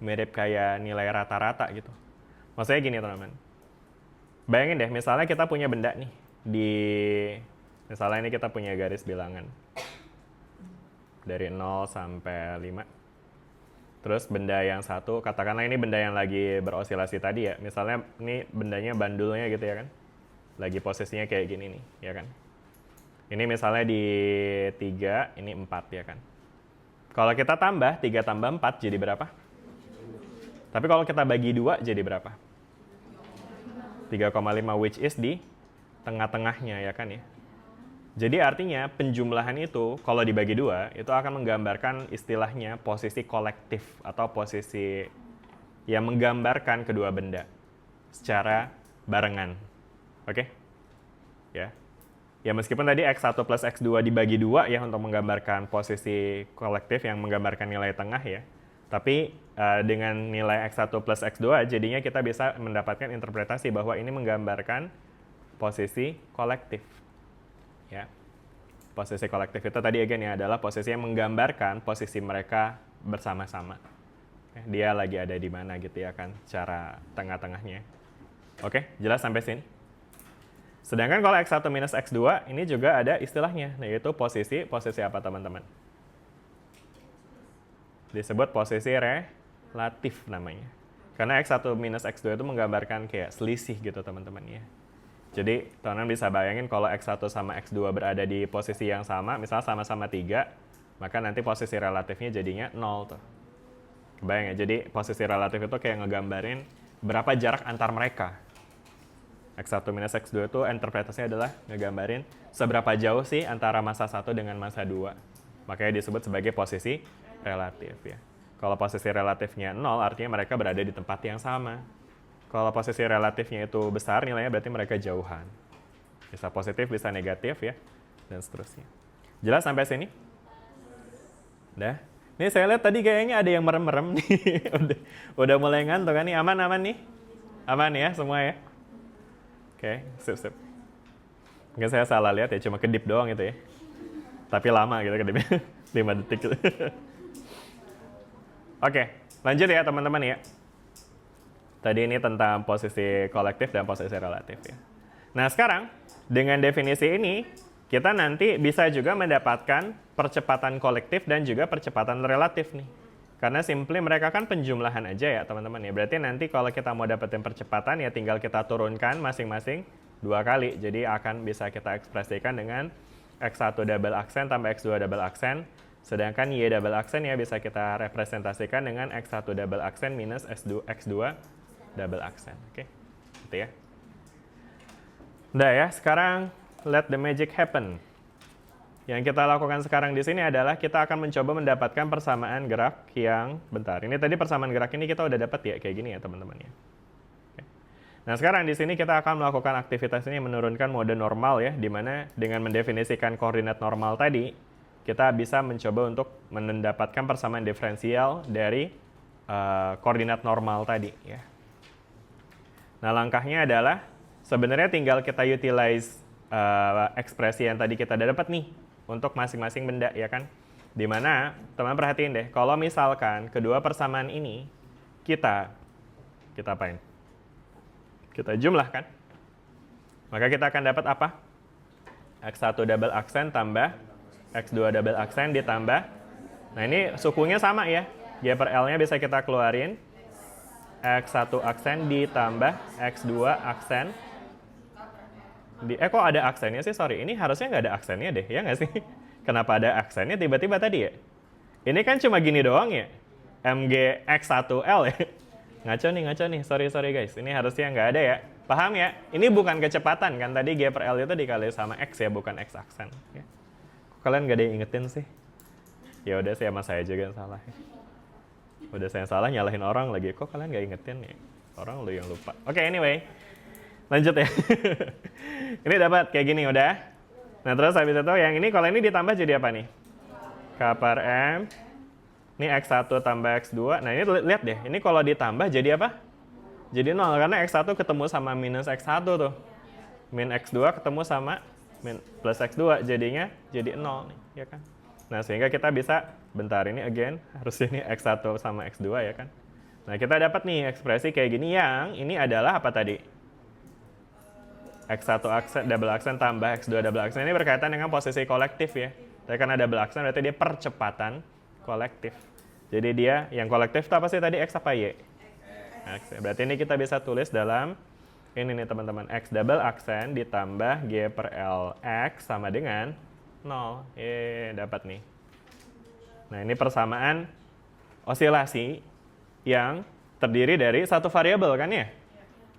mirip kayak nilai rata-rata gitu. Maksudnya gini, teman-teman. Bayangin deh, misalnya kita punya benda nih, misalnya ini kita punya garis bilangan dari 0 sampai 5. Terus benda yang satu, katakanlah ini benda yang lagi berosilasi tadi ya, misalnya ini bendanya bandulnya gitu ya kan, lagi posisinya kayak gini nih, ya kan. Ini misalnya di 3, ini 4 ya kan. Kalau kita tambah, 3 tambah 4 jadi berapa? Tapi kalau kita bagi 2 jadi berapa? 3,5 which is di tengah-tengahnya ya kan ya. Jadi artinya penjumlahan itu kalau dibagi 2 itu akan menggambarkan istilahnya posisi kolektif atau posisi yang menggambarkan kedua benda secara barengan. Oke? Ya. Ya meskipun tadi X1 plus X2 dibagi 2 ya untuk menggambarkan posisi kolektif yang menggambarkan nilai tengah ya. Tapi dengan nilai X1 plus X2 jadinya kita bisa mendapatkan interpretasi bahwa ini menggambarkan posisi kolektif. Ya. Posisi kolektif itu tadi again ya adalah posisi yang menggambarkan posisi mereka bersama-sama. Dia lagi ada di mana gitu ya kan cara tengah-tengahnya. Oke, jelas sampai sini? Sedangkan kalau X1 minus X2 ini juga ada istilahnya, yaitu posisi apa teman-teman? Disebut posisi relatif namanya. Karena X1 minus X2 itu menggambarkan kayak selisih gitu teman-teman ya. Jadi teman-teman bisa bayangin kalau X1 sama X2 berada di posisi yang sama, misalnya sama-sama 3, maka nanti posisi relatifnya jadinya 0 tuh. Kebayang ya? Jadi posisi relatif itu kayak ngegambarin berapa jarak antar mereka. X1 minus X2 itu interpretasinya adalah ngegambarin seberapa jauh sih antara massa 1 dengan massa 2. Makanya disebut sebagai posisi relatif ya. Kalau posisi relatifnya 0 artinya mereka berada di tempat yang sama. Kalau posisi relatifnya itu besar nilainya berarti mereka jauhan. Bisa positif, bisa negatif ya, dan seterusnya. Jelas sampai sini? Udah? Nih saya lihat tadi kayaknya ada yang merem-merem nih. udah mulai ngantuk kan nih, aman-aman nih? Aman ya semua ya? Oke, sip. Mungkin saya salah lihat ya, cuma kedip doang itu ya. Tapi lama gitu kedipnya, 5 detik gitu. Oke, lanjut ya teman-teman ya. Tadi ini tentang posisi kolektif dan posisi relatif ya. Nah sekarang, dengan definisi ini, kita nanti bisa juga mendapatkan percepatan kolektif dan juga percepatan relatif nih. Karena simply mereka kan penjumlahan aja ya teman-teman ya. Berarti nanti kalau kita mau dapetin percepatan ya tinggal kita turunkan masing-masing 2 kali. Jadi akan bisa kita ekspresikan dengan X1 double aksen tambah X2 double aksen. Sedangkan Y double aksen ya bisa kita representasikan dengan X1 double aksen minus X2 double aksen. Oke, gitu ya. Udah ya, sekarang let the magic happen. Yang kita lakukan sekarang di sini adalah kita akan mencoba mendapatkan persamaan gerak yang ini tadi persamaan gerak ini kita udah dapat ya kayak gini ya teman-teman ya. Oke. Nah sekarang di sini kita akan melakukan aktivitas ini menurunkan mode normal ya, di mana dengan mendefinisikan koordinat normal tadi kita bisa mencoba untuk mendapatkan persamaan diferensial dari koordinat normal tadi ya. Nah langkahnya adalah sebenarnya tinggal kita utilize ekspresi yang tadi kita udah dapat nih untuk masing-masing benda ya kan. Dimana, teman perhatiin deh, kalau misalkan kedua persamaan ini kita apain? Kita jumlahkan. Maka kita akan dapat apa? X1 double aksen tambah X2 double aksen ditambah. Nah ini sukunya sama ya. G per L-nya bisa kita keluarin. X1 aksen ditambah X2 aksen. Kok ada aksennya sih? Sorry, ini harusnya nggak ada aksennya deh, ya nggak sih? Kenapa ada aksennya tiba-tiba tadi ya? Ini kan cuma gini doang ya? MG X1L ya? Ngaco nih. Sorry guys. Ini harusnya nggak ada ya. Paham ya? Ini bukan kecepatan kan? Tadi G per L itu dikali sama X ya, bukan X aksen. Ya. Kalian nggak ada yang ingetin sih? Ya udah, saya juga yang salah ya. Udah saya salah nyalahin orang lagi. Kok kalian nggak ingetin ya? Orang lu yang lupa. Oke, anyway. Lanjut ya. Ini dapat kayak gini udah. Nah, terus habis itu yang ini, kalau ini ditambah jadi apa nih? K per M. Ini X1 tambah X2. Nah, ini lihat deh. Ini kalau ditambah jadi apa? Jadi 0. Karena X1 ketemu sama minus X1 tuh. Min X2 ketemu sama min plus X2. Jadinya jadi 0 nih. Ya kan? Nah, sehingga kita bisa, bentar ini again. Harusnya ini X1 sama X2 ya kan? Nah, kita dapat nih ekspresi kayak gini yang ini adalah apa tadi? X1 aksen, double aksen tambah X2 double aksen. Ini berkaitan dengan posisi kolektif ya. Tapi karena double aksen berarti dia percepatan kolektif. Jadi dia yang kolektif itu apa sih tadi? X apa Y? X. Berarti ini kita bisa tulis dalam ini nih teman-teman. X double aksen ditambah G per L X sama dengan 0. Dapat nih. Nah ini persamaan osilasi yang terdiri dari satu variabel kan ya?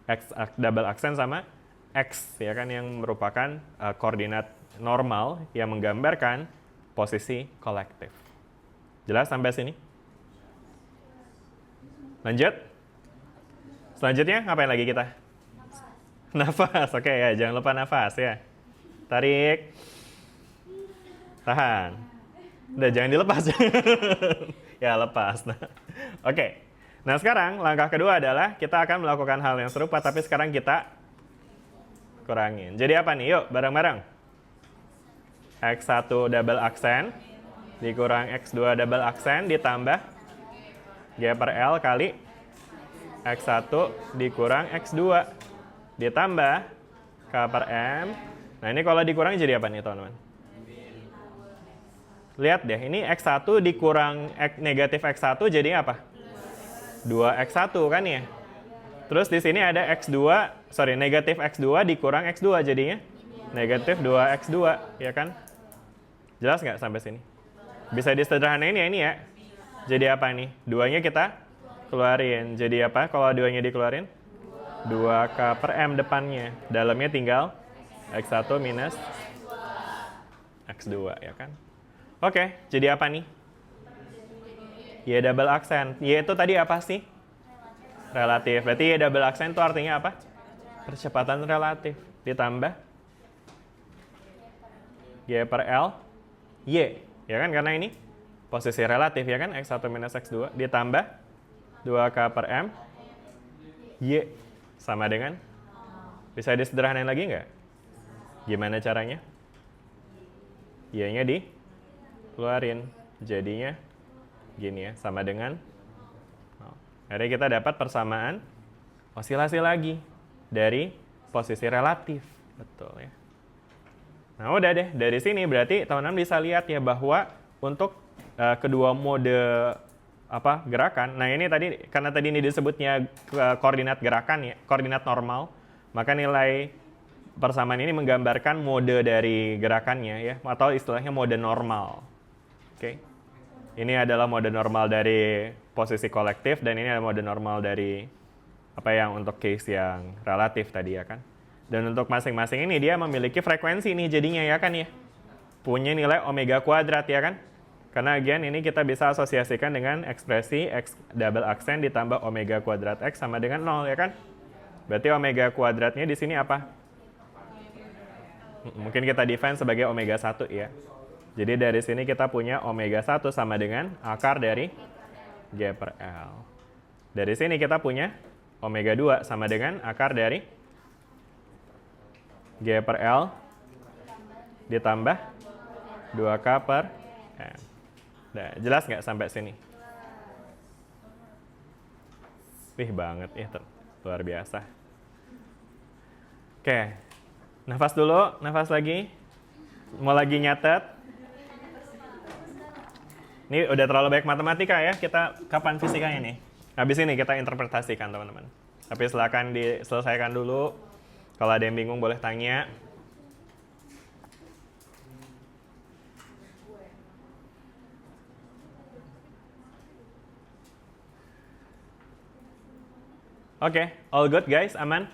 X double aksen sama X ya kan, yang merupakan koordinat normal yang menggambarkan posisi kolektif. Jelas sampai sini? Lanjut. Selanjutnya ngapain lagi kita? Nafas. Oke ya, jangan lupa nafas ya. Tarik. Tahan. Udah jangan dilepas. Ya lepas. Nah. Oke. Nah sekarang langkah kedua adalah kita akan melakukan hal yang serupa, tapi sekarang kita kurangin. Jadi apa nih? Yuk, bareng-bareng. X1 double aksen dikurang X2 double aksen ditambah G per L kali X1 dikurang X2 ditambah K per M. Nah, ini kalau dikurang jadi apa nih, teman-teman? Lihat deh, ini X1 dikurang negatif X1 jadi apa? 2X1 kan ya? Terus di sini ada negatif X2 dikurang X2 jadinya negatif 2X2, ya kan? Jelas nggak sampai sini? Bisa disederhanain ya ini ya. Jadi apa nih? 2-nya kita keluarin. Jadi apa kalau 2-nya dikeluarin? 2K per M depannya. Dalamnya tinggal X1 minus X2, ya kan? Oke, jadi apa nih? Y double aksen. Y itu tadi apa sih? Relatif. Berarti Y double aksen itu artinya apa? Percepatan relatif. Ditambah G per L Y. Ya kan? Karena ini posisi relatif ya kan? X1 minus X2. Ditambah 2K per M Y. Sama dengan? Bisa disederhanain lagi nggak? Gimana caranya? Y-nya dikeluarin. Jadinya gini ya. Sama dengan akhirnya kita dapat persamaan osilasi lagi dari posisi relatif. Betul ya. Nah udah deh, dari sini berarti teman-teman bisa lihat ya bahwa untuk kedua mode gerakan. Nah ini tadi, karena tadi ini disebutnya koordinat gerakan ya, koordinat normal, maka nilai persamaan ini menggambarkan mode dari gerakannya ya, atau istilahnya mode normal. Oke. Ini adalah mode normal dari posisi kolektif, dan ini adalah mode normal dari apa yang untuk case yang relatif tadi ya kan. Dan untuk masing-masing ini dia memiliki frekuensi nih jadinya ya kan ya. Punya nilai omega kuadrat ya kan. Karena again ini kita bisa asosiasikan dengan ekspresi X double aksen ditambah omega kuadrat X sama dengan 0 ya kan. Berarti omega kuadratnya di sini apa? Mungkin kita define sebagai omega 1 ya. Jadi dari sini kita punya omega 1 sama dengan akar dari G per L. Dari sini kita punya omega 2 sama dengan akar dari G per L ditambah 2K per M. Udah, jelas nggak sampai sini? Wih banget, luar biasa. Oke, nafas dulu, nafas lagi. Mau lagi nyatet. Ini udah terlalu banyak matematika ya, kita kapan fisikanya nih? Habis ini kita interpretasikan teman-teman. Tapi silakan diselesaikan dulu. Kalau ada yang bingung boleh tanya. Oke, all good guys, aman?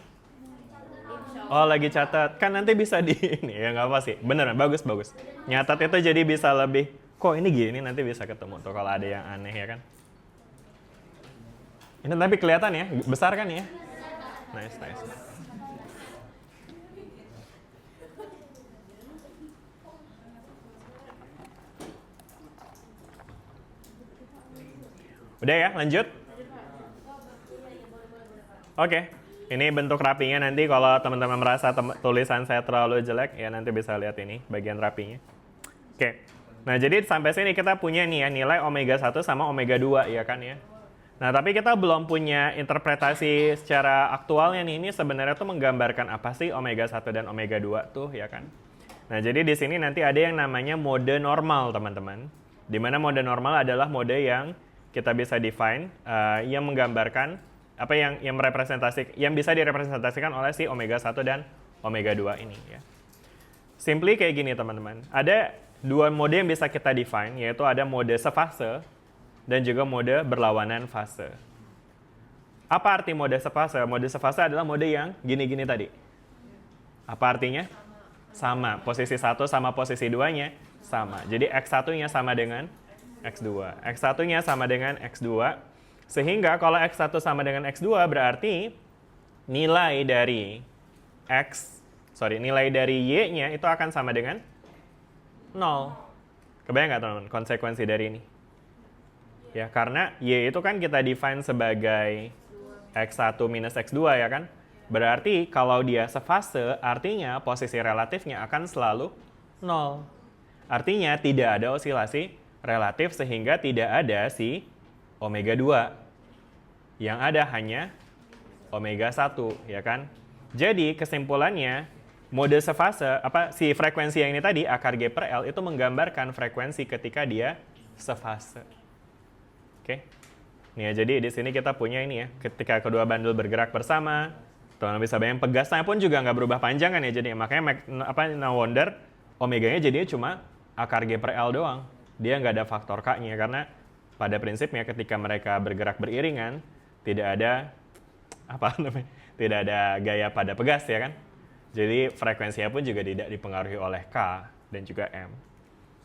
Oh lagi catat, kan nanti bisa di ini ya nggak apa sih, beneran bagus. Nyatat itu jadi bisa lebih, kok ini gini nanti bisa ketemu tuh kalau ada yang aneh ya kan. Ini tapi kelihatan ya, besar kan ya? Nice. Udah ya, lanjut. Oke. Ini bentuk rapinya nanti kalau teman-teman merasa tulisan saya terlalu jelek, ya nanti bisa lihat ini bagian rapinya. Oke. Nah, jadi sampai sini kita punya nih ya nilai omega 1 sama omega 2 ya kan ya. Nah, tapi kita belum punya interpretasi secara aktualnya nih. Ini sebenarnya tuh menggambarkan apa sih omega 1 dan omega 2 tuh ya kan. Nah, jadi di sini nanti ada yang namanya mode normal, teman-teman. Di mana mode normal adalah mode yang kita bisa define yang menggambarkan apa yang bisa direpresentasikan oleh si omega 1 dan omega 2 ini ya. Simply kayak gini teman-teman. Ada dua mode yang bisa kita define, yaitu ada mode sefase dan juga mode berlawanan fase. Apa arti mode sefase? Mode sefase adalah mode yang gini-gini tadi. Apa artinya? Sama. Posisi 1 sama posisi 2-nya sama. Jadi X1-nya sama dengan X2. X1-nya sama dengan X2. Sehingga kalau X1 sama dengan X2 berarti nilai dari nilai dari Y-nya itu akan sama dengan 0. Kebayang nggak teman-teman konsekuensi dari ini? Ya, karena Y itu kan kita define sebagai X1 minus X2 ya kan? Berarti kalau dia sefase, artinya posisi relatifnya akan selalu 0. Artinya tidak ada osilasi relatif sehingga tidak ada si omega 2. Yang ada hanya omega 1, ya kan? Jadi kesimpulannya mode sefase si frekuensi yang ini tadi akar G per L itu menggambarkan frekuensi ketika dia sefase. Oke. Nih ya, jadi di sini kita punya ini ya, ketika kedua bandul bergerak bersama, teman-teman bisa bayangin pegasnya pun juga nggak berubah panjang kan ya, jadi makanya no wonder omeganya jadinya cuma akar G per L doang. Dia nggak ada faktor K-nya karena pada prinsipnya ketika mereka bergerak beriringan tidak ada tidak ada gaya pada pegas ya kan. Jadi frekuensinya pun juga tidak dipengaruhi oleh K dan juga M.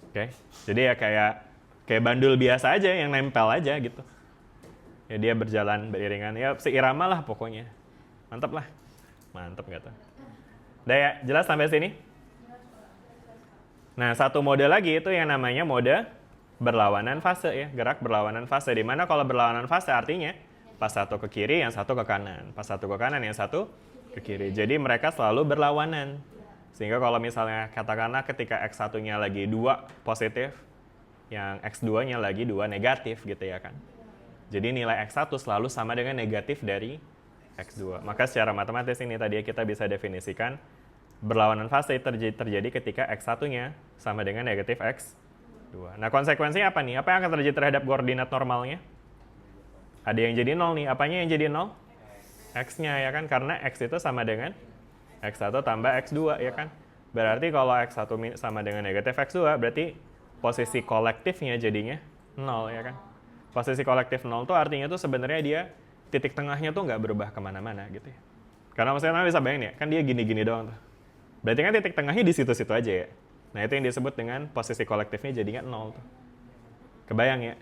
Oke. Jadi ya kayak bandul biasa aja yang nempel aja gitu. Ya dia berjalan beriringan ya seirama lah pokoknya. Mantap lah. Mantap nggak tuh? Udah ya, jelas sampai sini? Nah, satu mode lagi itu yang namanya mode berlawanan fase ya, gerak berlawanan fase. Di mana kalau berlawanan fase artinya pas satu ke kiri, yang satu ke kanan. Pas satu ke kanan, yang satu ke kiri. Jadi mereka selalu berlawanan. Sehingga kalau misalnya katakanlah ketika X1-nya lagi 2 positif, yang X2-nya lagi 2 negatif gitu ya kan. Jadi nilai X1 selalu sama dengan negatif dari X2. Maka secara matematis ini tadi kita bisa definisikan berlawanan fase terjadi ketika X1-nya sama dengan negatif X2. Nah, konsekuensinya apa nih? Apa yang akan terjadi terhadap koordinat normalnya? Ada yang jadi 0 nih. Apanya yang jadi 0? X-nya ya kan? Karena X itu sama dengan X1 tambah X2 ya kan? Berarti kalau X1 sama dengan negatif X2, berarti posisi kolektifnya jadinya 0 ya kan? Posisi kolektif 0 tuh artinya tuh sebenarnya dia titik tengahnya tuh nggak berubah kemana-mana gitu ya. Karena maksudnya bisa bayangin ya, kan dia gini-gini doang tuh. Berarti kan titik tengahnya di situ-situ aja ya. Nah itu yang disebut dengan posisi kolektifnya jadinya 0 tuh. Kebayang ya?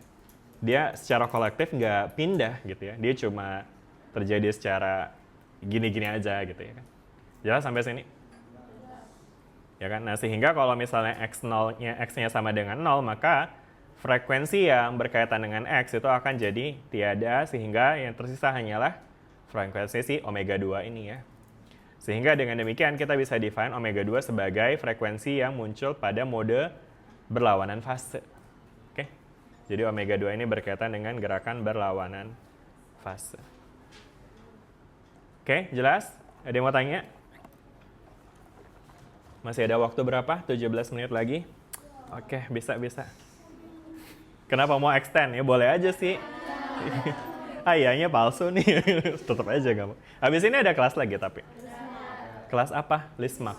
Dia secara kolektif nggak pindah gitu ya. Dia cuma terjadi secara gini-gini aja gitu ya kan. Jelas sampai sini? Ya kan? Nah sehingga kalau misalnya X-nya sama dengan 0, maka frekuensi yang berkaitan dengan X itu akan jadi tiada, sehingga yang tersisa hanyalah frekuensi si omega 2 ini ya. Sehingga dengan demikian kita bisa define omega 2 sebagai frekuensi yang muncul pada mode berlawanan fase. Oke? Jadi omega 2 ini berkaitan dengan gerakan berlawanan fase. Oke, jelas? Ada yang mau tanya? Masih ada waktu berapa? 17 menit lagi. Oke, bisa. Kenapa mau extend? Ya boleh aja sih. Ayahnya palsu nih. Tetap aja gak mau. Habis ini ada kelas lagi tapi. Kelas apa? Lismak.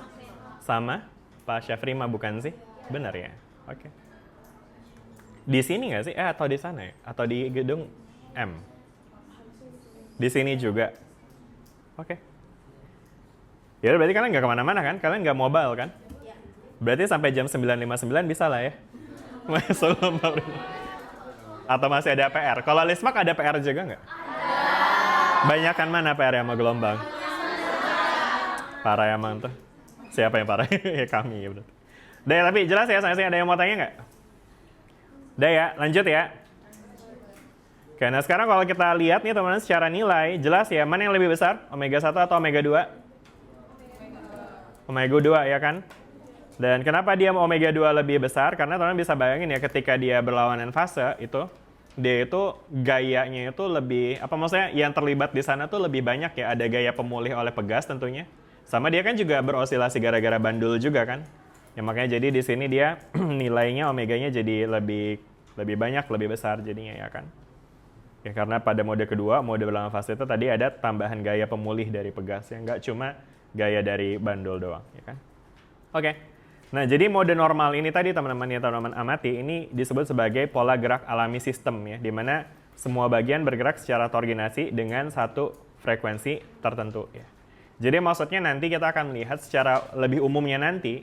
Sama Pak Syafrima bukan sih? Benar ya? Oke. Di sini nggak sih? Atau di sana ya? Atau di gedung M? Di sini juga? Oke. Ya berarti kalian nggak kemana-mana kan? Kalian nggak mobile kan? Berarti sampai jam 9.59 bisa lah ya? Atau masih ada PR? Kalau Lismak ada PR juga nggak? Banyakan mana PR sama gelombang? Parah emang tuh. Siapa yang parah? Ya kami ya berarti. Udah ya, tapi jelas ya, saya ada yang mau tanya nggak? Udah ya, lanjut ya. Oke, nah sekarang kalau kita lihat nih teman-teman secara nilai, jelas ya, mana yang lebih besar? Omega 1 atau Omega 2? Omega 2 ya kan? Dan kenapa dia Omega 2 lebih besar? Karena teman-teman bisa bayangin ya, ketika dia berlawanan fase itu, dia itu gayanya itu lebih, apa maksudnya yang terlibat di sana tuh lebih banyak ya, ada gaya pemulih oleh pegas tentunya. Sama dia kan juga berosilasi gara-gara bandul juga kan? Ya makanya jadi di sini dia nilainya omeganya jadi lebih banyak, lebih besar jadinya ya kan. Ya karena pada mode kedua, mode berlawanan fase itu tadi ada tambahan gaya pemulih dari pegas yang nggak cuma gaya dari bandul doang ya kan. Oke. Nah, jadi mode normal ini tadi teman-teman ya teman-teman amati ini disebut sebagai pola gerak alami sistem ya, di mana semua bagian bergerak secara koordinasi dengan satu frekuensi tertentu ya. Jadi maksudnya nanti kita akan melihat secara lebih umumnya nanti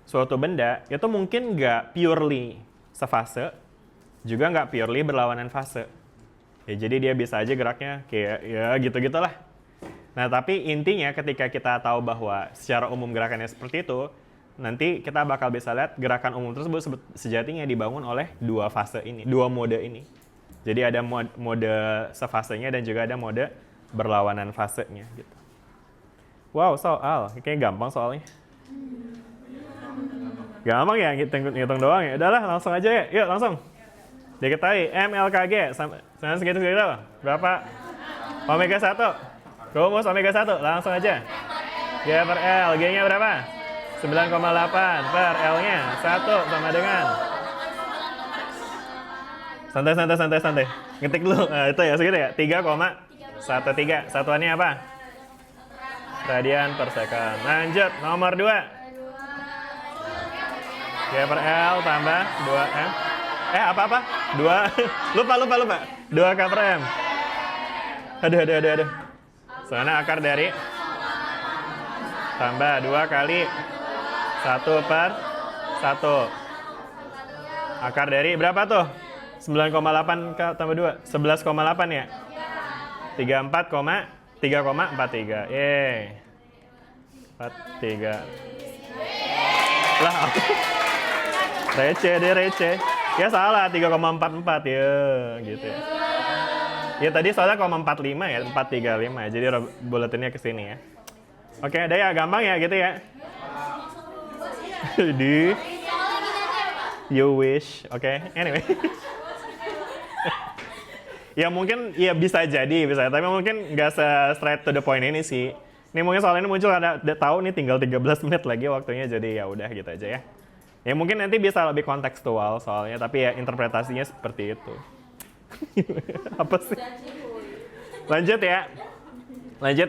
suatu benda itu mungkin nggak purely sefase, juga nggak purely berlawanan fase. Ya, jadi dia bisa aja geraknya kayak ya gitu-gitulah. Nah, tapi intinya ketika kita tahu bahwa secara umum gerakannya seperti itu, nanti kita bakal bisa lihat gerakan umum tersebut sejatinya dibangun oleh dua fase ini, dua mode ini. Jadi ada mode sefasenya dan juga ada mode berlawanan fasenya gitu. Wow, soal. Kayaknya gampang soalnya. Gampang ya, ngitung doang ya. Udahlah, langsung aja ya. Yuk, langsung. Diketahui MLKG sama segitu berapa? Omega 1. Rumus Omega 1, langsung aja. G per L, G-nya berapa? 9,8 per L-nya 1 sama dengan santai. Ngetik dulu. Nah, itu ya segitu ya. 3,13. Satuannya apa? Radian per second. Lanjut, nomor 2. G per L tambah 2M. Apa? 2. lupa. 2K per M. Aduh. Soalnya akar dari tambah 2 kali 1 per 1. Akar dari berapa tuh? 9,8 tambah 2. 11,8 ya? 3,43. Yeay. 43. Lah, receh. Ya salah, 3,44 ya, gitu ya. Ya tadi soalnya 0,45 ya, 435 ya. Jadi buletinnya ke sini ya. Oke, udah ya, gampang ya gitu ya. Di you wish. Oke, anyway. Ya mungkin ya bisa, tapi mungkin nggak straight to the point ini sih. Ini mungkin soal ini muncul ada tahu nih tinggal 13 menit lagi waktunya, jadi ya udah gitu aja ya. Ya mungkin nanti bisa lebih kontekstual soalnya, tapi ya interpretasinya seperti itu. Apa sih? Lanjut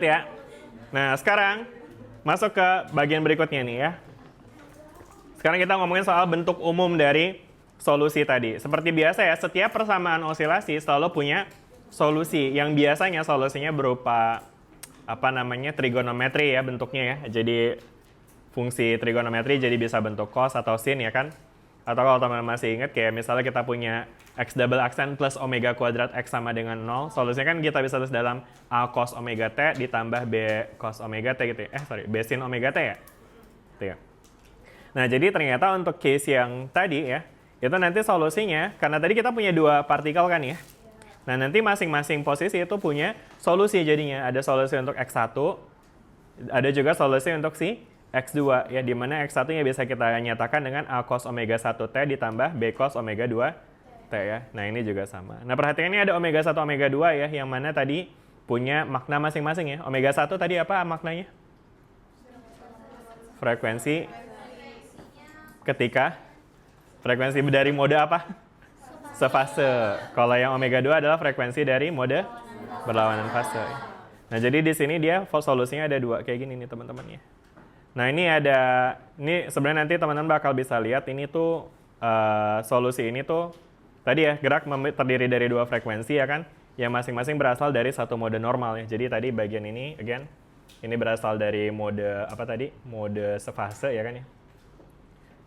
ya. Nah, sekarang masuk ke bagian berikutnya nih ya. Sekarang kita ngomongin soal bentuk umum dari solusi tadi. Seperti biasa ya, setiap persamaan osilasi selalu punya solusi yang biasanya solusinya berupa trigonometri ya bentuknya ya. Jadi fungsi trigonometri jadi bisa bentuk cos atau sin ya kan. Atau kalau teman-teman masih ingat kayak misalnya kita punya x double aksen plus omega kuadrat x sama dengan 0. Solusinya kan kita bisa tulis dalam a cos omega t ditambah b cos omega t gitu ya. B sin omega t ya. Gitu ya. Nah, jadi ternyata untuk case yang tadi ya, itu nanti solusinya, karena tadi kita punya dua partikel kan ya. Nah, nanti masing-masing posisi itu punya solusi jadinya. Ada solusi untuk x1, ada juga solusi untuk si x2 ya, di mana x1-nya bisa kita nyatakan dengan a cos omega 1t ditambah b cos omega 2t T ya. Nah ini juga sama. Nah perhatikan ini ada omega 1, omega 2 ya, yang mana tadi punya makna masing-masing ya. Omega 1 tadi apa maknanya? Frekuensi ketika frekuensi dari mode apa? Sefase. Kalau yang omega 2 adalah frekuensi dari mode berlawanan fase. Nah jadi di sini dia solusinya ada dua kayak gini nih teman-teman ya. Nah ini sebenarnya nanti teman-teman bakal bisa lihat ini tuh solusi ini tuh tadi ya gerak terdiri dari dua frekuensi ya kan, yang masing-masing berasal dari satu mode normal ya. Jadi tadi bagian ini again ini berasal dari mode apa tadi? Mode sefase ya kan ya.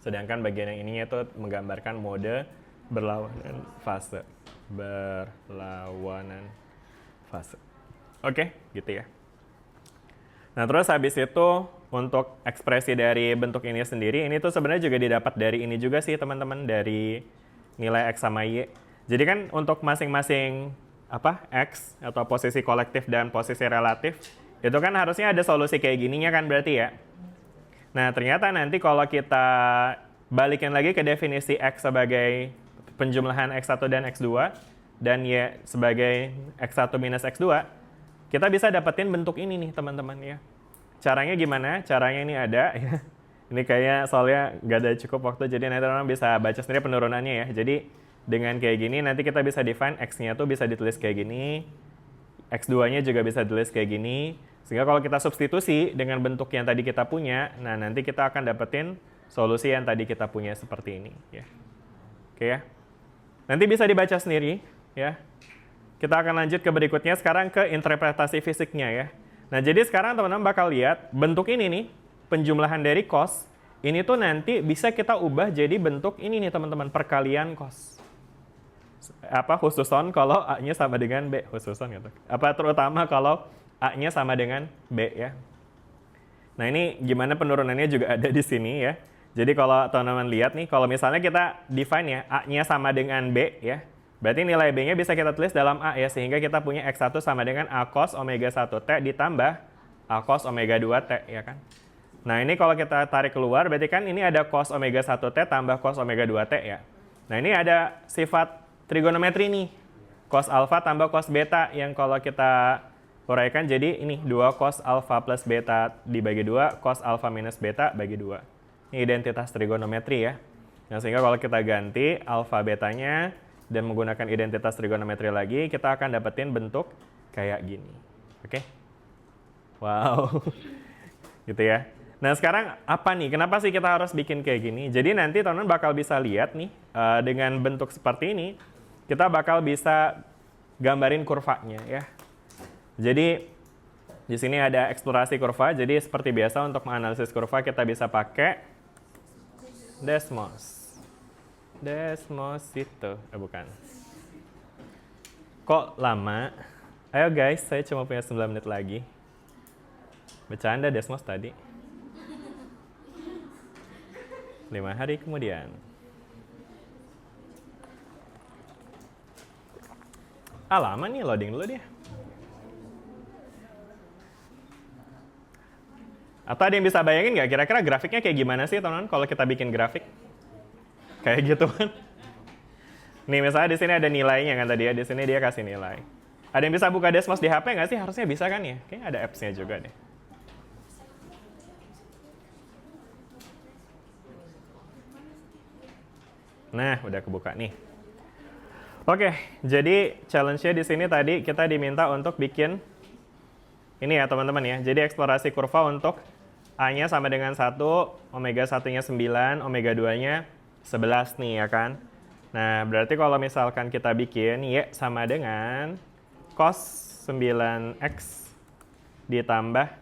Sedangkan bagian yang ininya itu menggambarkan mode berlawanan fase. Berlawanan fase. Oke, gitu ya. Nah, terus habis itu untuk ekspresi dari bentuk ini sendiri, ini tuh sebenarnya juga didapat dari ini juga sih teman-teman, dari nilai X sama Y. Jadi kan untuk masing-masing X atau posisi kolektif dan posisi relatif, itu kan harusnya ada solusi kayak gininya kan berarti ya. Nah, ternyata nanti kalau kita balikin lagi ke definisi X sebagai penjumlahan X1 dan X2, dan Y sebagai X1 minus X2, kita bisa dapetin bentuk ini nih teman-teman ya. Caranya gimana? Caranya ini ada ya. Ini kayaknya soalnya nggak ada cukup waktu, jadi nanti teman-teman bisa baca sendiri penurunannya ya. Jadi dengan kayak gini nanti kita bisa define X-nya tuh bisa ditulis kayak gini, X2-nya juga bisa ditulis kayak gini. Sehingga kalau kita substitusi dengan bentuk yang tadi kita punya, nah nanti kita akan dapetin solusi yang tadi kita punya seperti ini ya. Oke ya. Nanti bisa dibaca sendiri ya. Kita akan lanjut ke berikutnya sekarang ke interpretasi fisiknya ya. Nah, jadi sekarang teman-teman bakal lihat bentuk ini nih, penjumlahan dari cos, ini tuh nanti bisa kita ubah jadi bentuk ini nih teman-teman, perkalian cos. Khususon kalau A-nya sama dengan B, khususon gitu. Terutama kalau A-nya sama dengan B ya. Nah, ini gimana penurunannya juga ada di sini ya. Jadi kalau teman-teman lihat nih, kalau misalnya kita define ya, A-nya sama dengan B ya, berarti nilai B-nya bisa kita tulis dalam A ya, sehingga kita punya X1 sama dengan A cos omega 1T ditambah A cos omega 2T ya kan. Nah ini kalau kita tarik keluar, berarti kan ini ada cos omega 1T tambah cos omega 2T ya. Nah ini ada sifat trigonometri nih, cos alfa tambah cos beta, yang kalau kita uraikan jadi ini 2 cos alfa plus beta dibagi 2, cos alfa minus beta bagi 2. Ini identitas trigonometri ya. Nah sehingga kalau kita ganti alfa betanya dan menggunakan identitas trigonometri lagi, kita akan dapetin bentuk kayak gini. Oke? Wow. Gitu ya. Nah, sekarang apa nih? Kenapa sih kita harus bikin kayak gini? Jadi nanti teman-teman bakal bisa lihat nih, dengan bentuk seperti ini, kita bakal bisa gambarin kurvanya ya. Jadi, di sini ada eksplorasi kurva. Jadi, seperti biasa untuk menganalisis kurva, kita bisa pakai Desmos. Desmos itu, bukan. Kok lama? Ayo guys, saya cuma punya 9 menit lagi. Bercanda Desmos tadi. 5 hari kemudian. Lama nih, loading dulu dia. Atau ada yang bisa bayangin nggak kira-kira grafiknya kayak gimana sih teman-teman kalau kita bikin grafik? Kayak gitu kan. Nih misalnya di sini ada nilainya kan tadi ya, di sini dia kasih nilai. Ada yang bisa buka Desmos di HP nggak sih? Harusnya bisa kan ya? Kayaknya ada apps-nya juga deh. Nah, udah kebuka nih. Oke, jadi challenge-nya di sini tadi kita diminta untuk bikin ini ya teman-teman ya. Jadi eksplorasi kurva untuk A-nya sama dengan 1, omega 1-nya 9, omega 2-nya 11 nih ya kan. Nah, berarti kalau misalkan kita bikin Y sama dengan cos 9X ditambah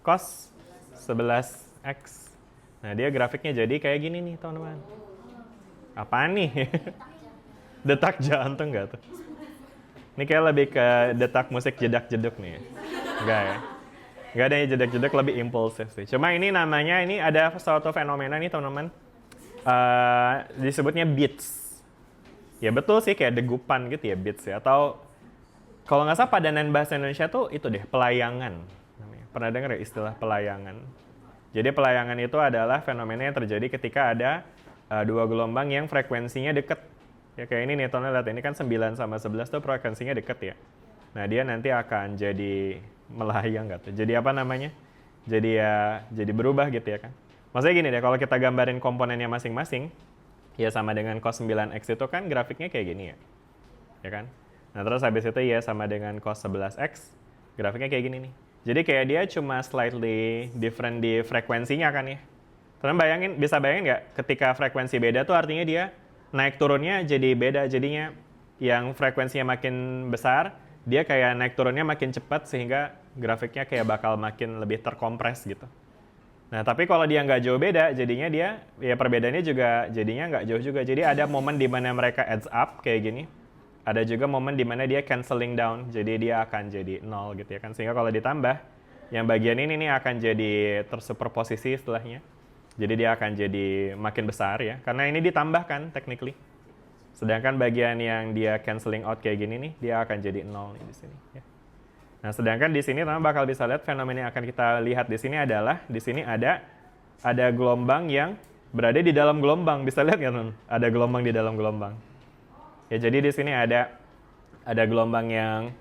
cos 11X. Nah, dia grafiknya jadi kayak gini nih, teman-teman. Apaan nih? Detak jantung nggak tuh? Ini kayak lebih ke detak musik jedak-jeduk nih. Enggak ya? Nggak ada yang jedak-jeduk, lebih impulsif sih. Cuma ini namanya, ini ada suatu fenomena nih, teman-teman. Disebutnya beats. Ya betul sih, kayak degupan gitu ya, beats ya. Atau kalau nggak salah padanan bahasa Indonesia tuh itu deh, pelayangan. Pernah dengar ya istilah pelayangan? Jadi pelayangan itu adalah fenomena yang terjadi ketika ada dua gelombang yang frekuensinya deket. Ya kayak ini nih, teman lihat ini kan 9 sama 11 tuh frekuensinya deket ya. Nah dia nanti akan jadi melayang gitu. Jadi apa namanya? Jadi berubah gitu ya kan. Maksudnya gini deh, kalau kita gambarin komponennya masing-masing, ya sama dengan cos 9x itu kan grafiknya kayak gini ya. Ya kan? Nah terus habis itu ya sama dengan cos 11x, grafiknya kayak gini nih. Jadi kayak dia cuma slightly different di frekuensinya kan ya. Teman bisa bayangin nggak ketika frekuensi beda tuh artinya dia naik turunnya jadi beda. Jadinya yang frekuensinya makin besar, dia kayak naik turunnya makin cepat sehingga grafiknya kayak bakal makin lebih terkompres gitu. Nah tapi kalau dia nggak jauh beda, jadinya dia, ya perbedaannya juga jadinya nggak jauh juga. Jadi ada momen di mana mereka adds up kayak gini. Ada juga momen di mana dia canceling down, jadi dia akan jadi 0 gitu ya kan. Sehingga kalau ditambah, yang bagian ini nih akan jadi tersuperposisi istilahnya. Jadi dia akan jadi makin besar ya, karena ini ditambahkan technically. Sedangkan bagian yang dia canceling out kayak gini nih, dia akan jadi 0 nih di sini ya. Nah, sedangkan di sini teman bakal bisa lihat fenomena yang akan kita lihat di sini adalah di sini ada gelombang yang berada di dalam gelombang. Bisa lihat nggak teman? Ada gelombang di dalam gelombang. Ya, jadi di sini ada gelombang yang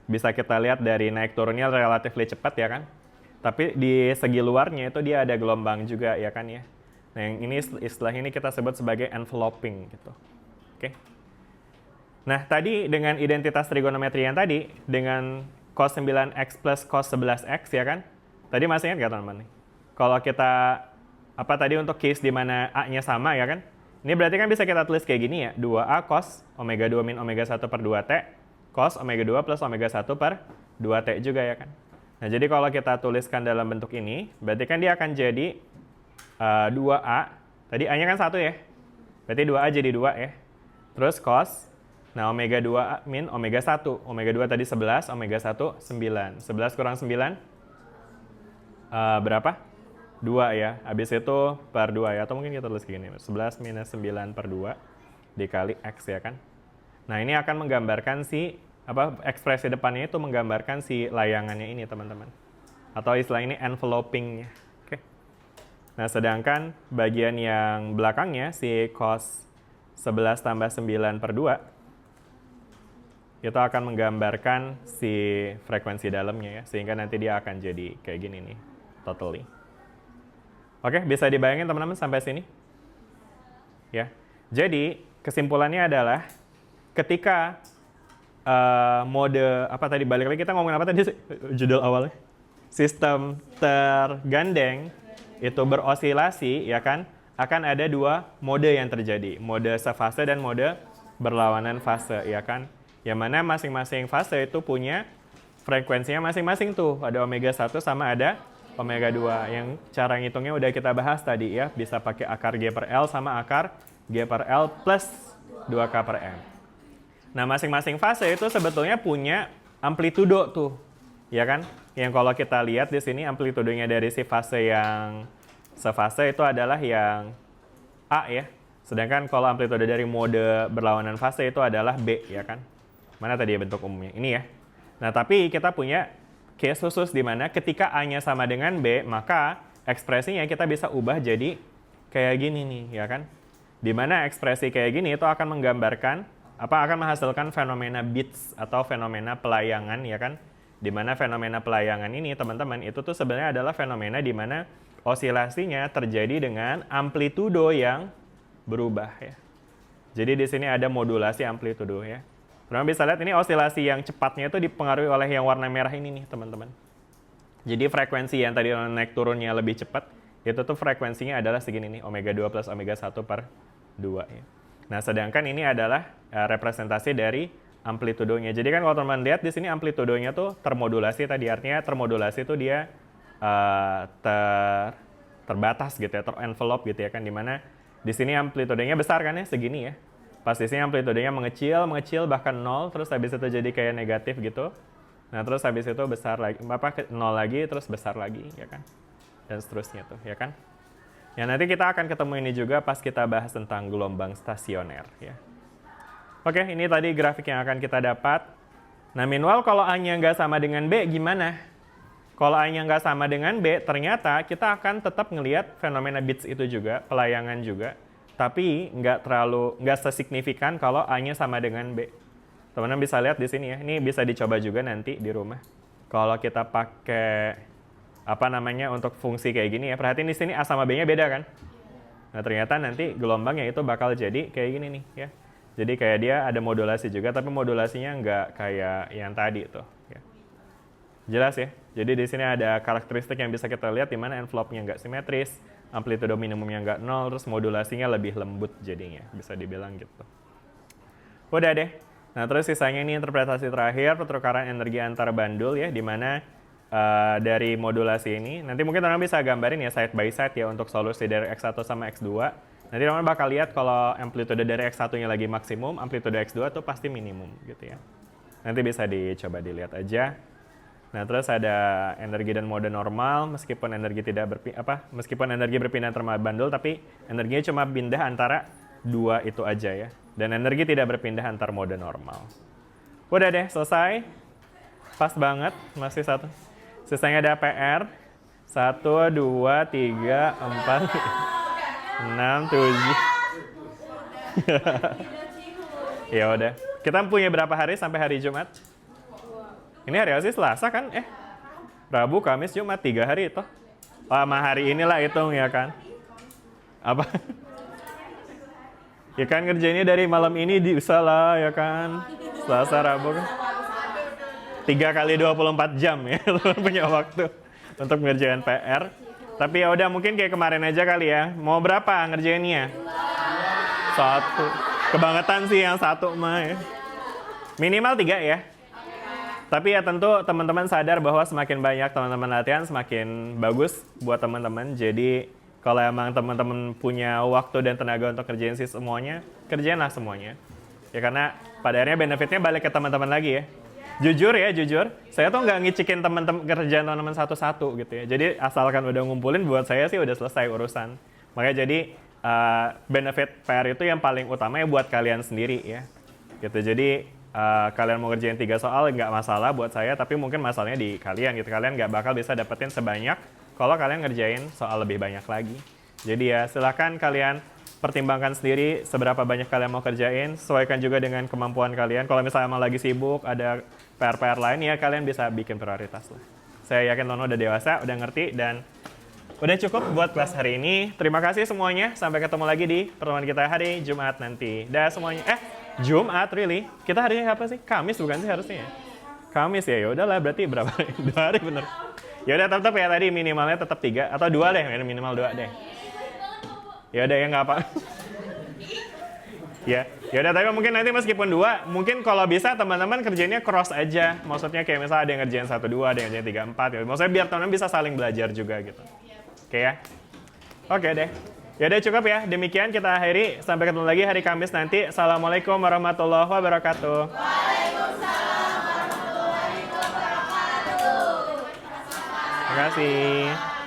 bisa kita lihat dari naik turunnya relatif cepat ya kan. Tapi di segi luarnya itu dia ada gelombang juga ya kan ya. Nah, yang ini istilah ini kita sebut sebagai enveloping gitu. Oke. Nah, tadi dengan identitas trigonometri yang tadi dengan cos 9x plus cos 11x ya kan. Tadi masih ingat nggak teman-teman? Kalau kita tadi untuk case di mana A-nya sama ya kan? Ini berarti kan bisa kita tulis kayak gini ya, 2A cos omega 2 min omega 1 per 2T, cos omega 2 plus omega 1 per 2T juga ya kan. Nah, jadi kalau kita tuliskan dalam bentuk ini, berarti kan dia akan jadi 2A, tadi A-nya kan 1 ya, berarti 2A jadi 2 ya. Terus cos, nah omega 2 min omega 1, omega 2 tadi 11, omega 1 9. 11 kurang 9, berapa? 2 ya, habis itu per 2 ya, atau mungkin kita tulis kayak gini, 11 minus 9 per 2 dikali X ya kan. Nah ini akan menggambarkan ekspresi depannya itu menggambarkan si layangannya ini teman-teman. Atau istilah ini envelopingnya. Oke. Nah sedangkan bagian yang belakangnya, si cos 11 tambah 9 per 2, itu akan menggambarkan si frekuensi dalamnya ya, sehingga nanti dia akan jadi kayak gini nih, totally. Oke, bisa dibayangin teman-teman sampai sini? Ya. Jadi, kesimpulannya adalah ketika mode balik lagi kita ngomongin apa tadi judul awalnya? Sistem tergandeng itu berosilasi ya kan, akan ada 2 mode yang terjadi, mode sefase dan mode berlawanan fase ya kan. Yang mana masing-masing fase itu punya frekuensinya masing-masing tuh, ada omega 1 sama ada omega 2, yang cara ngitungnya udah kita bahas tadi ya, bisa pakai akar G per L sama akar G per L plus 2K per M. Nah, masing-masing fase itu sebetulnya punya amplitudo tuh, ya kan? Yang kalau kita lihat di sini amplitudonya dari si fase yang sefase itu adalah yang A ya. Sedangkan kalau amplitudo dari mode berlawanan fase itu adalah B ya kan? Mana tadi ya bentuk umumnya? Ini ya. Nah, tapi kita punya case khusus di mana ketika A-nya sama dengan B, maka ekspresinya kita bisa ubah jadi kayak gini nih, ya kan? Di mana ekspresi kayak gini itu akan menggambarkan, akan menghasilkan fenomena Beats atau fenomena pelayangan, ya kan? Di mana fenomena pelayangan ini, teman-teman, itu tuh sebenarnya adalah fenomena di mana osilasinya terjadi dengan amplitudo yang berubah, ya. Jadi di sini ada modulasi amplitudo, ya. Teman-teman bisa lihat ini osilasi yang cepatnya itu dipengaruhi oleh yang warna merah ini nih, teman-teman. Jadi frekuensi yang tadi naik turunnya lebih cepat, itu tuh frekuensinya adalah segini nih, omega 2 plus omega 1 per 2. Ya. Nah, sedangkan ini adalah representasi dari amplitudonya. Jadi kan kalau teman-teman lihat di sini amplitudonya tuh termodulasi tadi, artinya termodulasi itu dia terbatas gitu ya, terenvelope gitu ya kan, dimana di sini amplitudenya besar kan ya, segini ya. Pas di sini amplitudenya mengecil bahkan 0, terus habis itu jadi kayak negatif gitu. Nah, terus habis itu besar lagi, 0 lagi, terus besar lagi, ya kan? Dan seterusnya tuh, ya kan? Ya, nanti kita akan ketemu ini juga pas kita bahas tentang gelombang stasioner, ya. Oke, ini tadi grafik yang akan kita dapat. Nah, meanwhile kalau A-nya nggak sama dengan B, gimana? Kalau A-nya nggak sama dengan B, ternyata kita akan tetap ngelihat fenomena Beats itu juga, pelayangan juga. tapi nggak sesignifikan kalau A-nya sama dengan B. Teman-teman bisa lihat di sini ya, ini bisa dicoba juga nanti di rumah. Kalau kita pakai untuk fungsi kayak gini ya, perhatiin di sini A sama B-nya beda kan? Nah ternyata nanti gelombangnya itu bakal jadi kayak gini nih ya. Jadi kayak dia ada modulasi juga, tapi modulasinya nggak kayak yang tadi tuh. Ya. Jelas ya? Jadi di sini ada karakteristik yang bisa kita lihat di mana envelope-nya nggak simetris, amplitudo minimumnya nggak 0, terus modulasinya lebih lembut jadinya, bisa dibilang gitu. Udah deh. Nah terus sisanya ini interpretasi terakhir, pertukaran energi antar bandul ya, di mana dari modulasi ini, nanti mungkin teman-teman bisa gambarin ya side by side ya untuk solusi dari X1 sama X2. Nanti teman-teman bakal lihat kalau amplitude dari X1-nya lagi maksimum, amplitude X2 tuh pasti minimum gitu ya. Nanti bisa dicoba dilihat aja. Nah, terus ada energi dan mode normal, meskipun energi berpindah antar bandul, tapi energinya cuma pindah antara dua itu aja ya. Dan energi tidak berpindah antar mode normal. Udah deh, selesai. Pas banget, masih satu. Sisanya ada PR. 1, 2, 3, 4, 6, 7. Ya udah. Kita punya berapa hari sampai hari Jumat? Ini hari apa sih? Selasa kan? Rabu, Kamis, Jumat, 3 hari itu. Lama hari inilah hitung ya kan? Apa? Ya kan kerjanya dari malam ini bisa lah ya kan? Selasa, Rabu kan? 3 kali 24 jam ya, punya waktu untuk ngerjain PR. Tapi ya udah mungkin kayak kemarin aja kali ya. Mau berapa ngerjainnya? 1. Kebangetan sih yang 1 mah ya. Minimal 3 ya. Tapi ya tentu teman-teman sadar bahwa semakin banyak teman-teman latihan semakin bagus buat teman-teman. Jadi kalau emang teman-teman punya waktu dan tenaga untuk kerjain sih semuanya, kerjainlah semuanya. Ya karena pada akhirnya benefitnya balik ke teman-teman lagi ya. Jujur, saya tuh nggak ngicikin teman-teman kerjaan teman-teman satu-satu gitu ya. Jadi asalkan udah ngumpulin buat saya sih udah selesai urusan. Makanya jadi benefit PR itu yang paling utama ya buat kalian sendiri ya. Gitu. Jadi kalian mau ngerjain 3 soal nggak masalah buat saya, tapi mungkin masalahnya di kalian gitu. Kalian nggak bakal bisa dapetin sebanyak kalau kalian ngerjain soal lebih banyak lagi. Jadi ya silahkan kalian pertimbangkan sendiri seberapa banyak kalian mau kerjain, sesuaikan juga dengan kemampuan kalian. Kalau misalnya emang lagi sibuk, ada PR-PR lain ya kalian bisa bikin prioritas lah. Saya yakin Tono udah dewasa, udah ngerti, dan udah cukup buat kelas hari ini. Terima kasih semuanya, sampai ketemu lagi di pertemuan kita hari Jumat nanti. Dah semuanya. Jumat, really? Kita harinya apa sih? Kamis bukan sih harusnya ya? Kamis ya, yaudahlah berarti berapa hari? 2 hari bener. Ya udah tetap ya tadi minimalnya tetap 3 atau 2 deh, minimal 2 deh. Ya udah ya nggak apa. Ya udah tapi mungkin nanti meskipun 2, mungkin kalau bisa teman-teman kerjanya cross aja. Maksudnya kayak misalnya ada yang ngerjain 1, 2, ada yang ngerjain 3, 4. Ya. Maksudnya biar teman-teman bisa saling belajar juga gitu. Oke ya? Oke deh. Ya udah cukup ya. Demikian kita akhiri. Sampai ketemu lagi hari Kamis nanti. Assalamualaikum warahmatullahi wabarakatuh. Waalaikumsalam warahmatullahi wabarakatuh. Terima kasih.